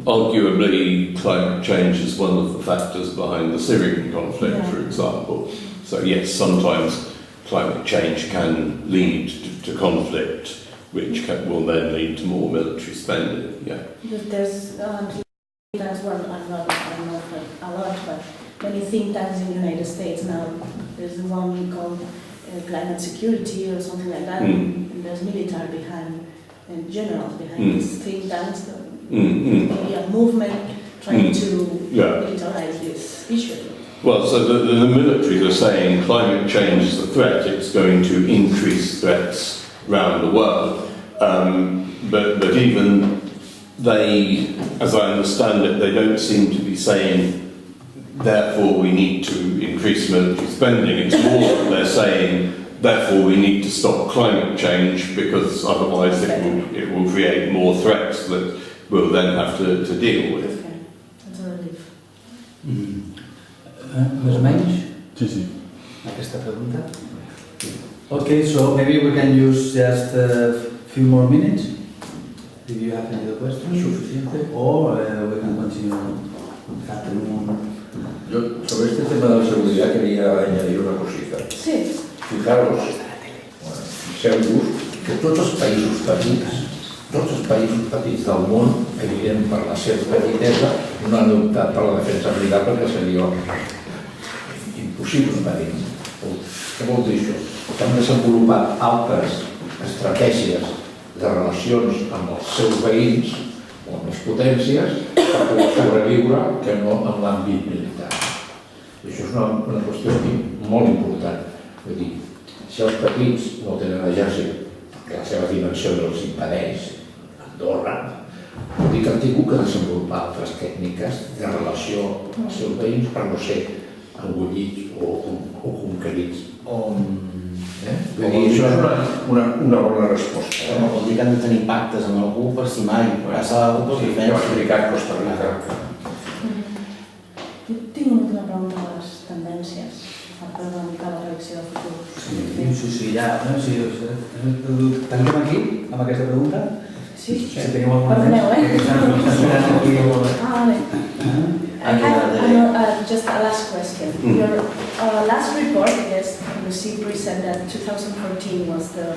arguably climate change is one of the factors behind the Syrian conflict, for example. So yes, sometimes climate change can lead to conflict, which will then lead to more military spending. Yeah. There's that's one I'm not a lot, but many think tanks in the United States now. There's one called climate security or something like that. And there's military behind and generals behind these think tanks. Maybe a movement trying to militarize this issue. Well, so the military are saying climate change is a threat. It's going to increase threats around the world. But even they, as I understand it, they don't seem to be saying, therefore we need to increase military spending. It's more that they're saying, therefore we need to stop climate change because otherwise it will create more threats that we'll then have to deal with. Okay, that's a relief. Més o menys? Sí. Aquesta pregunta? Okay, so maybe we can use just a few more minutes. If you have any other questions, suficiente, or we can continue afternoon. Yo sobre este tema de la seguridad quería añadir una cosita. Sí. Fijaros, segur que tots els països petits del món, evident per la seva petitesa, no han optat per la defensa militar perquè seria impossible per ells. Què vol dir això? Que han desenvolupat altres estratègies de relacions amb els seus veïns o amb les potències per poder sobreviure que no en l'àmbit militar. I això és una qüestió molt important. Vull dir, si els petits no tenen exèrcit perquè la seva dimensió els impedeix, Andorra, vol dir que han tingut que desenvolupar altres tècniques de relació amb els seus veïns per no ser engollits o conquerits. Vull dir, això és una bona resposta. Vol dir que han de tenir pactes amb algú per si mai passa alguna cosa diferent. Ja ho ha explicat Costa Rica. Jo tinc una última pregunta de les tendències per veure una mica la reacció del futur. Sí, ja. Tanquem aquí, amb aquesta pregunta? Sí. Tenim alguna Perdoneu, vale. I have just a last question. Your last report, I guess, from the SIPRI said that 2014 was the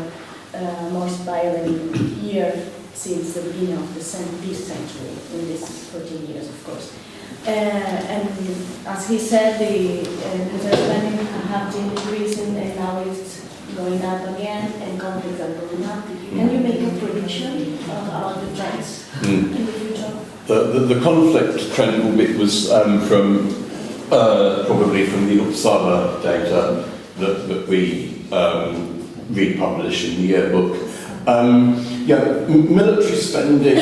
most violent year since the beginning of this century, in these 14 years, of course. And as he said, the military spending have been decreasing and now it's going up again and conflicts are going up. Can you make a prediction about the trends in the future? The conflict trend was probably from the Uppsala data that we republished in the yearbook. Military spending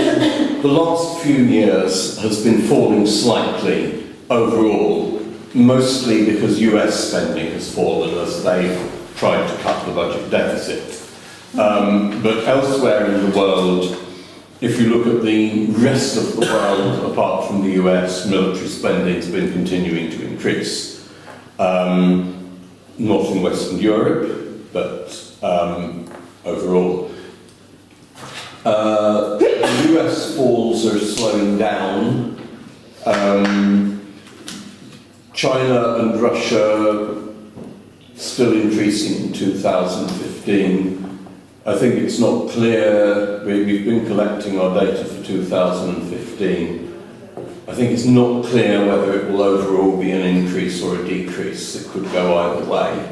the last few years has been falling slightly overall, mostly because US spending has fallen as they've tried to cut the budget deficit. But elsewhere in the world, if you look at the rest of the world, apart from the US, military spending has been continuing to increase. Not in Western Europe, but overall. The US falls are slowing down. China and Russia still increasing in 2015. I think it's not clear, we've been collecting our data for 2015. I think it's not clear whether it will overall be an increase or a decrease. It could go either way.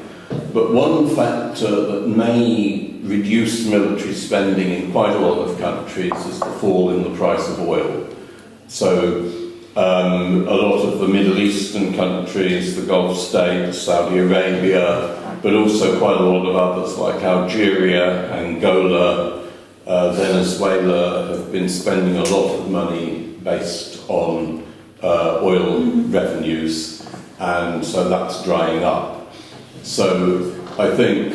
But one factor that may reduce military spending in quite a lot of countries is the fall in the price of oil. So a lot of the Middle Eastern countries, the Gulf states, Saudi Arabia, but also quite a lot of others like Algeria, Angola, Venezuela have been spending a lot of money based on oil revenues, and so that's drying up. So I think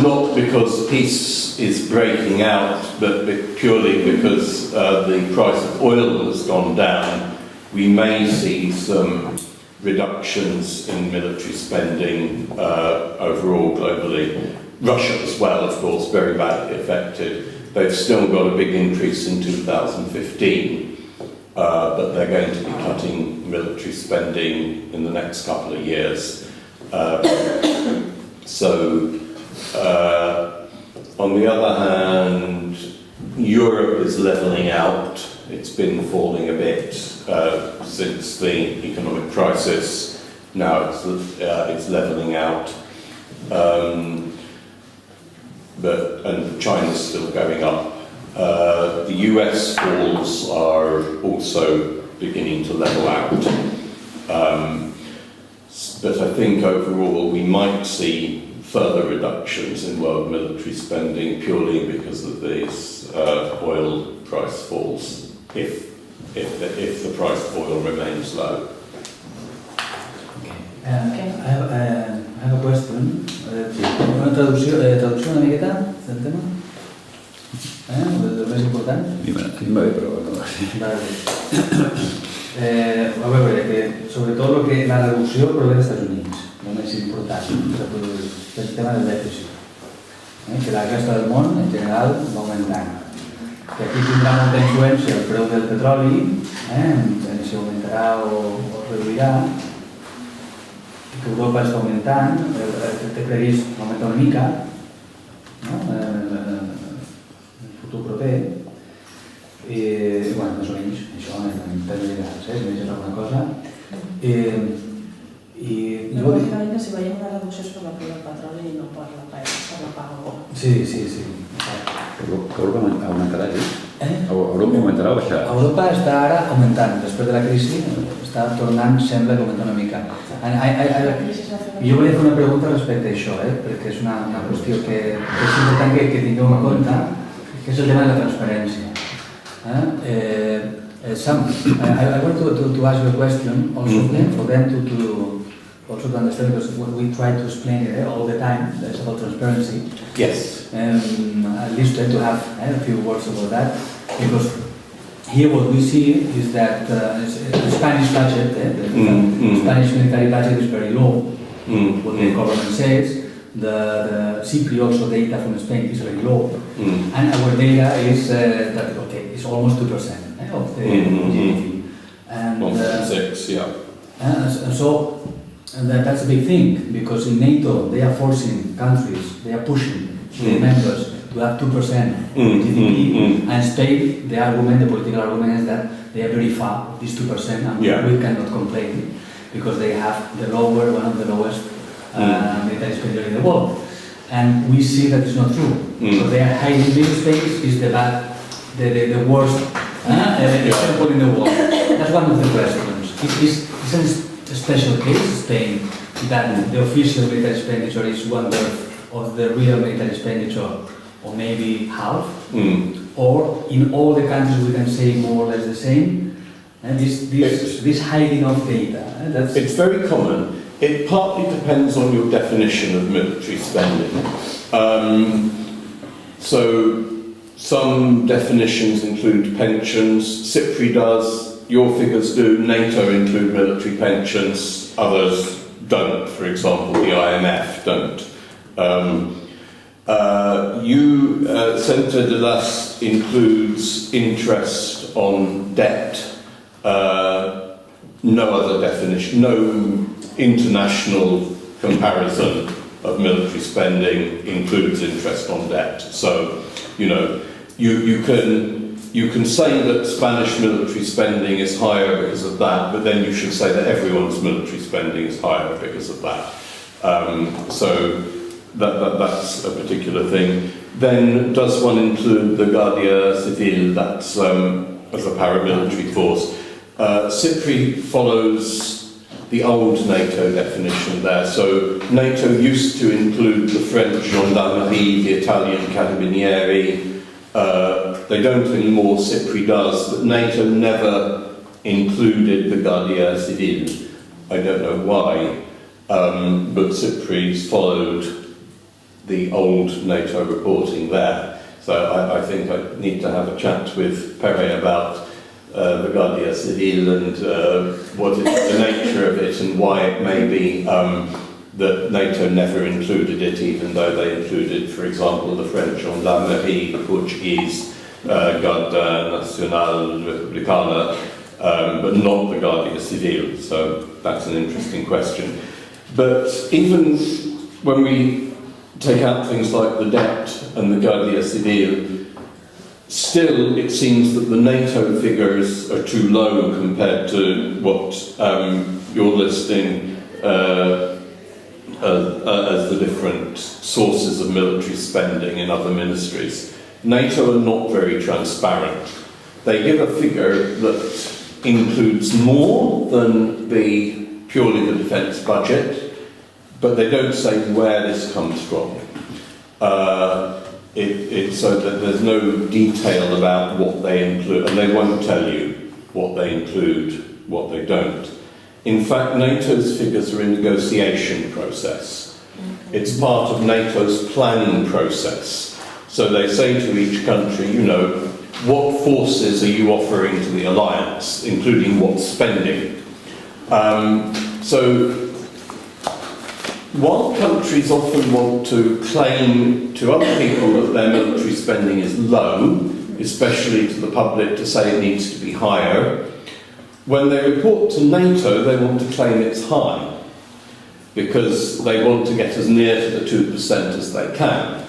not because peace is breaking out, but purely because the price of oil has gone down, we may see some reductions in military spending overall globally. Russia as well, of course, very badly affected. They've still got a big increase in 2015, but they're going to be cutting military spending in the next couple of years. On the other hand, Europe is levelling out. It's been falling a bit since the economic crisis. Now it's levelling out, and China's still going up. The US falls are also beginning to level out. But I think overall we might see further reductions in world military spending purely because of these oil price falls, if the price of oil remains low. Okay. I have a question. Una traducció una miqueta del tema? El més important? A mi va bé, però no. A veure, que sobretot la reducció prové dels Estats Units, el més important, el tema del dèficit. Que la resta del món, en general, va augmentant. Que aquí tindrà molta influència el preu del petroli, si augmentarà o reduirà, que Europa està augmentant, té previst augmentar una mica, en el futur proper, i, bueno, més o menys, això en termes generals, si me deixes alguna cosa. No, lògicament que si veiem una reducció és per la preu del petroli i no per la paga. Sí. Europa augmentarà, sí? Europa augmentarà o baixarà? Europa està ara augmentant, després de la crisi està tornant, sembla que augmenta una mica. Jo volia fer una pregunta respecte a això, perquè és una qüestió que és important que tingueu en compte, que és el tema de la transparència. I want to ask you a question also for them to understand, because we try to explain it all the time. It's about transparency. Yes. At least to have a few words about that, because here what we see is that the Spanish budget, the Spanish military budget is very low. What the government says. The SIPRI also data from Spain is very low, and our data is that it's almost 2% of the GDP. And 1.6, yeah. And so that's a big thing, because in NATO they are forcing countries, they are pushing the members to have 2% GDP, and Spain, the political argument is that they are very far, this 2%, and we cannot complain, because they have one of the lowest military expenditure in the world. And we see that it's not true. So they are hiding space is the worst example in the world. That's one of the questions. It's a special case, Spain, that the official military expenditure is 1/3 of the real military expenditure or maybe half, or in all the countries we can say more or less the same. And this hiding of data, it's very common. It partly depends on your definition of military spending. So some definitions include pensions, SIPRI does, your figures do, NATO include military pensions, others don't, for example the IMF don't. Centre de l'Ast includes interest on debt, no other definition, no international comparison of military spending includes interest on debt. So, you know, you can say that Spanish military spending is higher because of that, but then you should say that everyone's military spending is higher because of that. So that's a particular thing. Then, does one include the Guardia Civil, that's as a paramilitary force? SIPRI follows the old NATO definition there. So NATO used to include the French gendarmerie, the Italian carabinieri. They don't anymore, SIPRI does, but NATO never included the Guardia Civil. I don't know why, but SIPRI's followed the old NATO reporting there. So I think I need to have a chat with Perre about the Guardia Civil and what is the nature of it and why it may be that NATO never included it, even though they included, for example, the French gendarmerie, the Portuguese Guardia Nacional Republicana, but not the Guardia Civil. So that's an interesting question. But even when we take out things like the debt and the Guardia Civil, still, it seems that the NATO figures are too low compared to what you're listing as the different sources of military spending in other ministries. NATO are not very transparent. They give a figure that includes more than purely the defence budget, but they don't say where this comes from. So that there's no detail about what they include, and they won't tell you what they include, what they don't. In fact, NATO's figures are a negotiation process. It's part of NATO's planning process. So they say to each country, you know, what forces are you offering to the alliance, including what spending? So while countries often want to claim to other people that their military spending is low, especially to the public to say it needs to be higher, when they report to NATO they want to claim it's high because they want to get as near to the 2% as they can.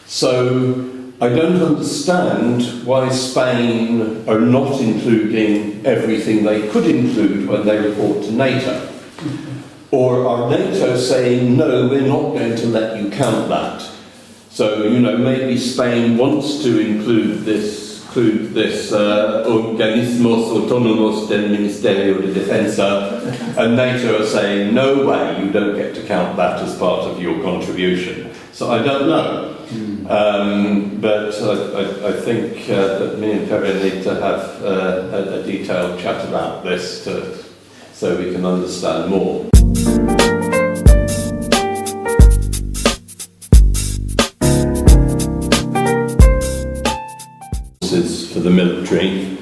So I don't understand why Spain are not including everything they could include when they report to NATO. Or are NATO saying, no, we're not going to let you count that? So, you know, maybe Spain wants to include this organismos autónomos del Ministerio de Defensa, and NATO are saying, no way, you don't get to count that as part of your contribution. So I don't know. But I think that me and Perre need to have a detailed chat about this so we can understand more. For the military,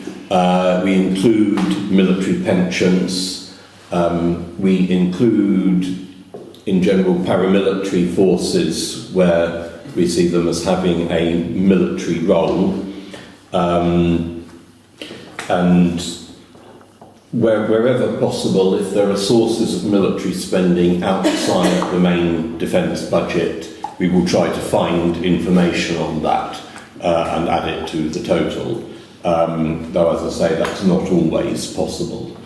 we include military pensions, we include in general paramilitary forces where we see them as having a military role, and wherever possible, if there are sources of military spending outside the main defence budget, we will try to find information on that and add it to the total. Though, as I say, that's not always possible.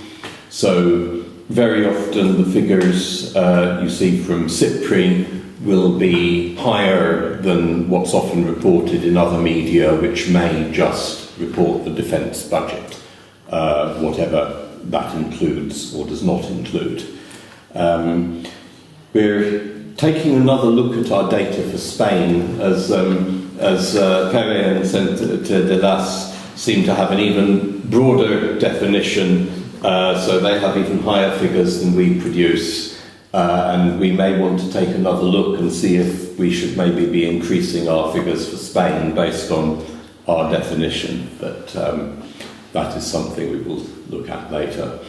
So, very often the figures you see from SIPRI will be higher than what's often reported in other media, which may just report the defence budget, whatever that includes or does not include. We're taking another look at our data for Spain, as Pere and Centre de las seem to have an even broader definition, so they have even higher figures than we produce, and we may want to take another look and see if we should maybe be increasing our figures for Spain based on our definition, but that is something we will look at later.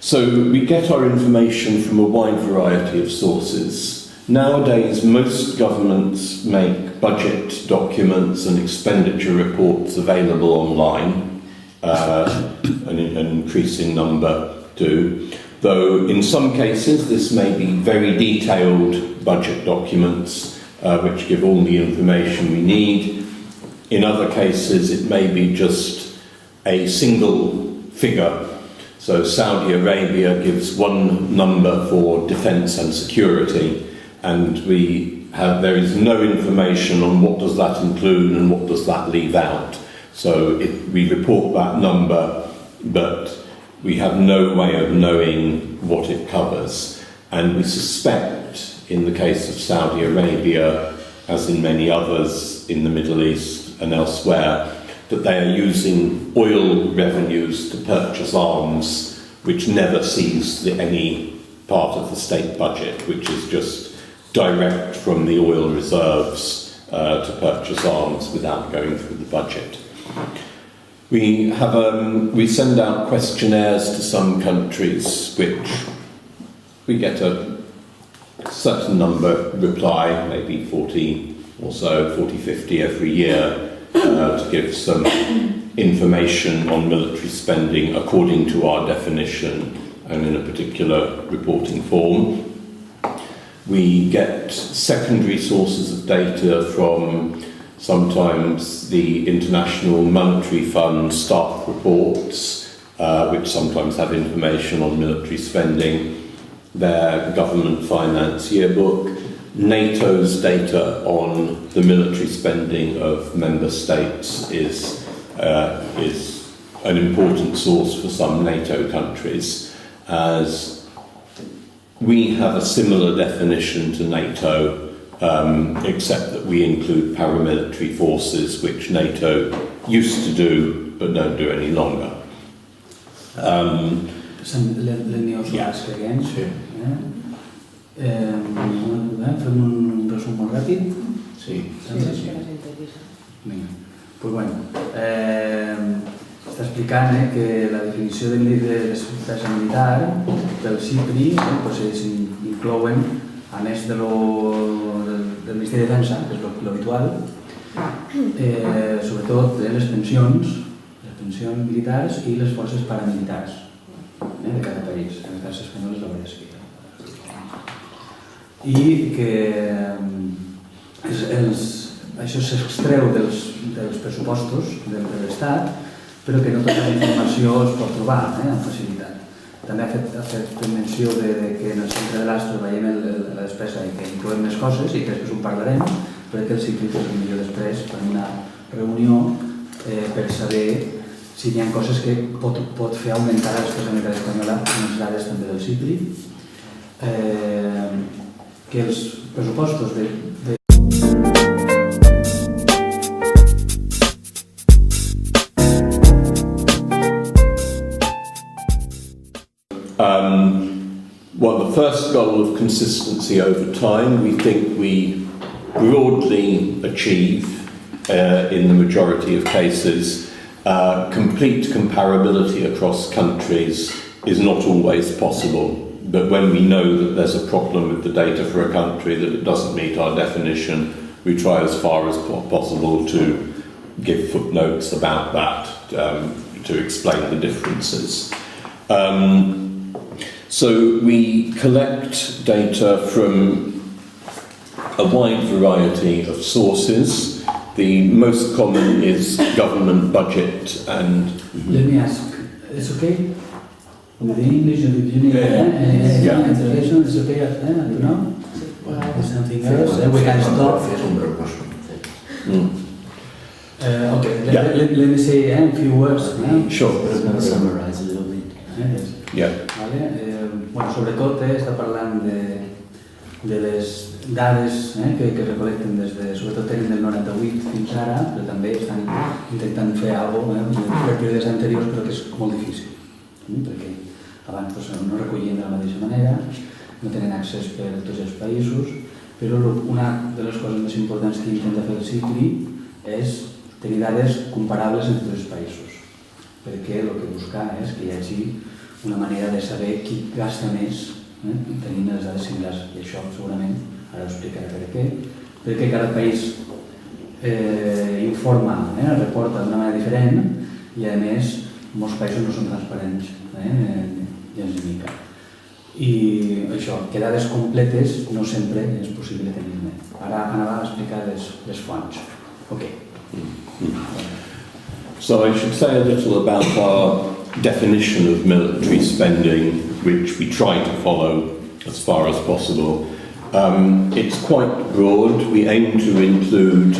So we get our information from a wide variety of sources. Nowadays, most governments make budget documents and expenditure reports available online, an increasing number do, though in some cases this may be very detailed budget documents which give all the information we need. In other cases, it may be just a single figure. So Saudi Arabia gives one number for defence and security, and there is no information on what does that include and what does that leave out. So we report that number, but we have no way of knowing what it covers. And we suspect, in the case of Saudi Arabia, as in many others in the Middle East and elsewhere, that they are using oil revenues to purchase arms, which never sees any part of the state budget, which is just direct from the oil reserves to purchase arms without going through the budget. We send out questionnaires to some countries, which we get a certain number reply, maybe 40 or so, 40, 50 every year, to give some information on military spending according to our definition and in a particular reporting form. We get secondary sources of data from sometimes the International Monetary Fund staff reports, which sometimes have information on military spending, their government finance yearbook, NATO's data on the military spending of member states is an important source for some NATO countries, as we have a similar definition to NATO, except that we include paramilitary forces, which NATO used to do but don't do any longer. Let me also ask again. Fem un resum molt ràpid? Sí. Pues bueno, està explicant que la definició de despesa militar del SIPRI inclouen, a més del Ministeri de Defensa, que és l'habitual, sobretot les pensions militars i les forces paramilitars de cada país, en el cas espanyol és la Guàrdia Civil. I que això s'extreu dels pressupostos de l'Estat, però que no tota la informació es pot trobar amb facilitat. També ha fet menció que en el centre de l'Astro veiem la despesa i que incloem més coses i que després ho parlarem, però que el SIPRI és millor després per una reunió per saber si hi ha coses que pot fer augmentar la despesa militar espanyola amb les dades també del SIPRI, que els pressupostos de well, the first goal of consistency over time, we think we broadly achieve, in the majority of cases. Complete comparability across countries is not always possible, but when we know that there's a problem with the data for a country, that it doesn't meet our definition, we try as far as possible to give footnotes about that, to explain the differences. So we collect data from a wide variety of sources. The most common is government budget and... Let me ask, it's okay? With the English and with the translation, it's okay? You know? There's something else? We can stop. Okay, let me say a few words. Sure. Summarize a little bit. Yeah. Vale. sobretot està parlant de les dades que recolecten sobretot tenen del 98 fins ara, però també estan intentant fer alguna cosa per períodes anteriors, però que és molt difícil, perquè abans no recollien de la mateixa manera, no tenen accés per tots els països, però una de les coses més importants que intenta fer el SIPRI és tenir dades comparables entre tots els països, perquè el que busca és que hi hagi una manera de saber qui gasta més tenint les dades similars, i això segurament, ara ho explicaré per què, perquè cada país informa, reporta d'una manera diferent, i a més molts països no són transparents, gens ni mica. I això, que dades completes no sempre és possible tenir-ne. Ara anava a explicar les fonts. Ok. So I should say a little about our definition of military spending, which we try to follow as far as possible. It's quite broad. We aim to include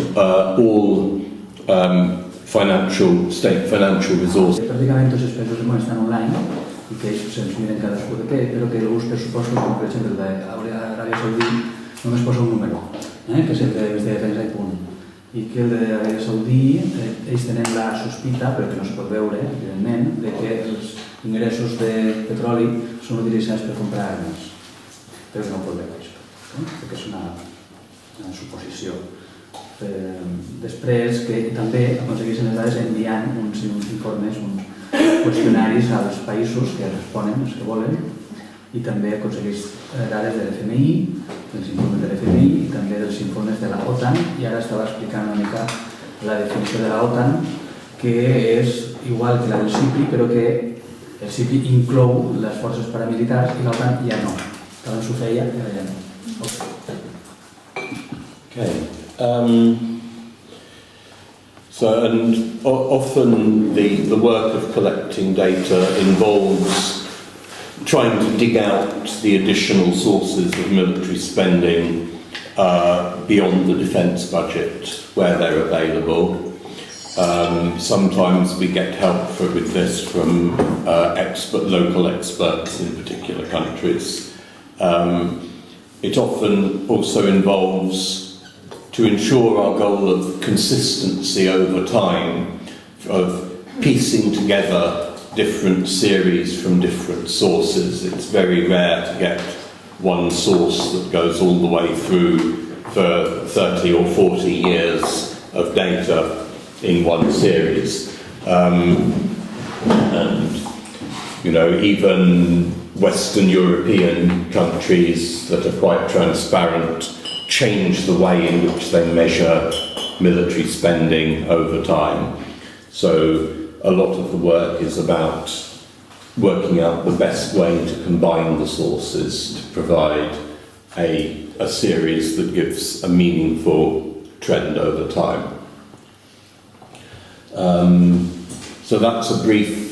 all state financial resources. Pràcticament tots els països del món estan online i que ells se'ns miren cadascú de què, però que alguns pressupostos, com per exemple l'Aràbia Saudí, només posa un número, que és el de defensa i punt. I que el d'Aràbia Saudí, ells tenen la sospita, però que no es pot veure, evidentment, de que els ingressos de petroli són utilitzats per comprar armes. Però no ho pot veure, això, perquè és una suposició. Després, que també aconsegueixen les dades enviant uns informes, uns qüestionaris als països que responen, els que volen, i també aconsegueix dades de l'FMI, dels informes de l'FMI i també dels informes de la OTAN, i ara estava explicant una mica la definició de la OTAN, que és igual que la del SIPRI, però que el SIPRI inclou les forces paramilitars i l'OTAN ja no. Abans ho feia i ara ja no. And often the work of collecting data involves trying to dig out the additional sources of military spending beyond the defence budget where they're available. Sometimes we get help with this from local experts in particular countries. It often also involves, to ensure our goal of consistency over time, of piecing together different series from different sources. It's very rare to get one source that goes all the way through for 30 or 40 years of data in one series. And, even Western European countries that are quite transparent change the way in which they measure military spending over time. So a lot of the work is about working out the best way to combine the sources to provide a series that gives a meaningful trend over time. So that's a brief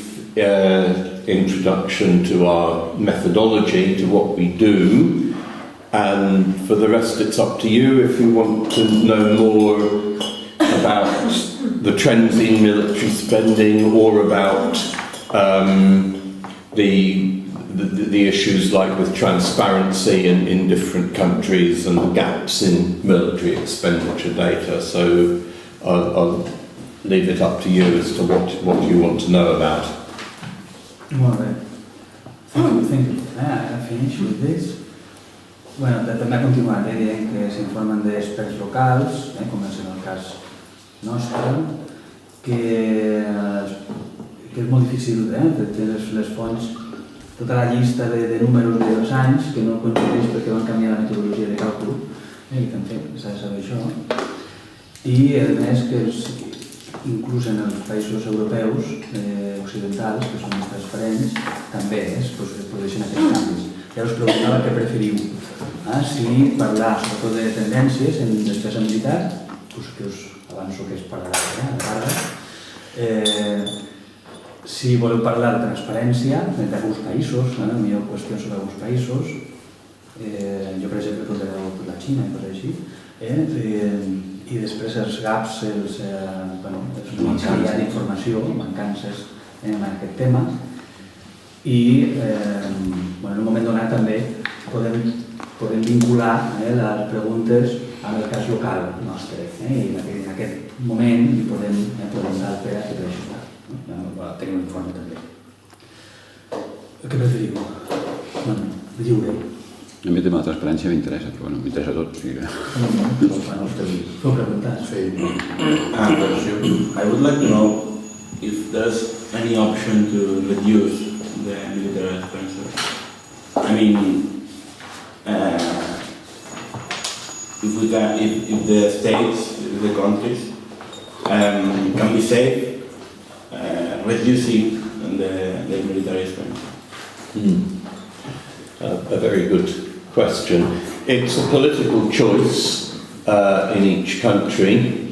introduction to our methodology, to what we do. And for the rest, it's up to you if you want to know more about the trends in military spending or about the issues like with transparency in different countries and the gaps in military expenditure data. So I'll leave it up to you as to what you want to know about. Molt bé. Thank you. I finish with this. Bueno, també ha continuat dient que s'informen d'experts locals, com és en el cas nostre, que és molt difícil tenir les fonts, tota la llista de números de 2 anys que no coincideix perquè van canviar la metodologia de càlcul, i també s'ha de saber això. I a més que inclús en els països europeus occidentals, que són més transparents, també es produeixen aquests canvis. Ja us preguntava què preferiu, si parlar sobretot de tendències en despesa militar, que us avanço que es parlarà, si voleu parlar de transparència d'alguns països, millor qüestions sobre alguns països, jo per exemple parlaré de la Xina i coses així, i després els gaps, els mitjans d'informació, mancances en aquest tema, I en un moment donat també podem vincular les preguntes amb el cas local nostre, i en aquest moment hi podem dar per a fer això. Tenim un informe també. Què preferiu? Reduir. A mi el tema de la transparència m'interessa, però bueno, m'interessa tot. Feu preguntes. I would like to know if there's any option to reduce the military expenses. I mean, if the states, if the countries can be saved reducing the military expenses. A very good question. It's a political choice in each country.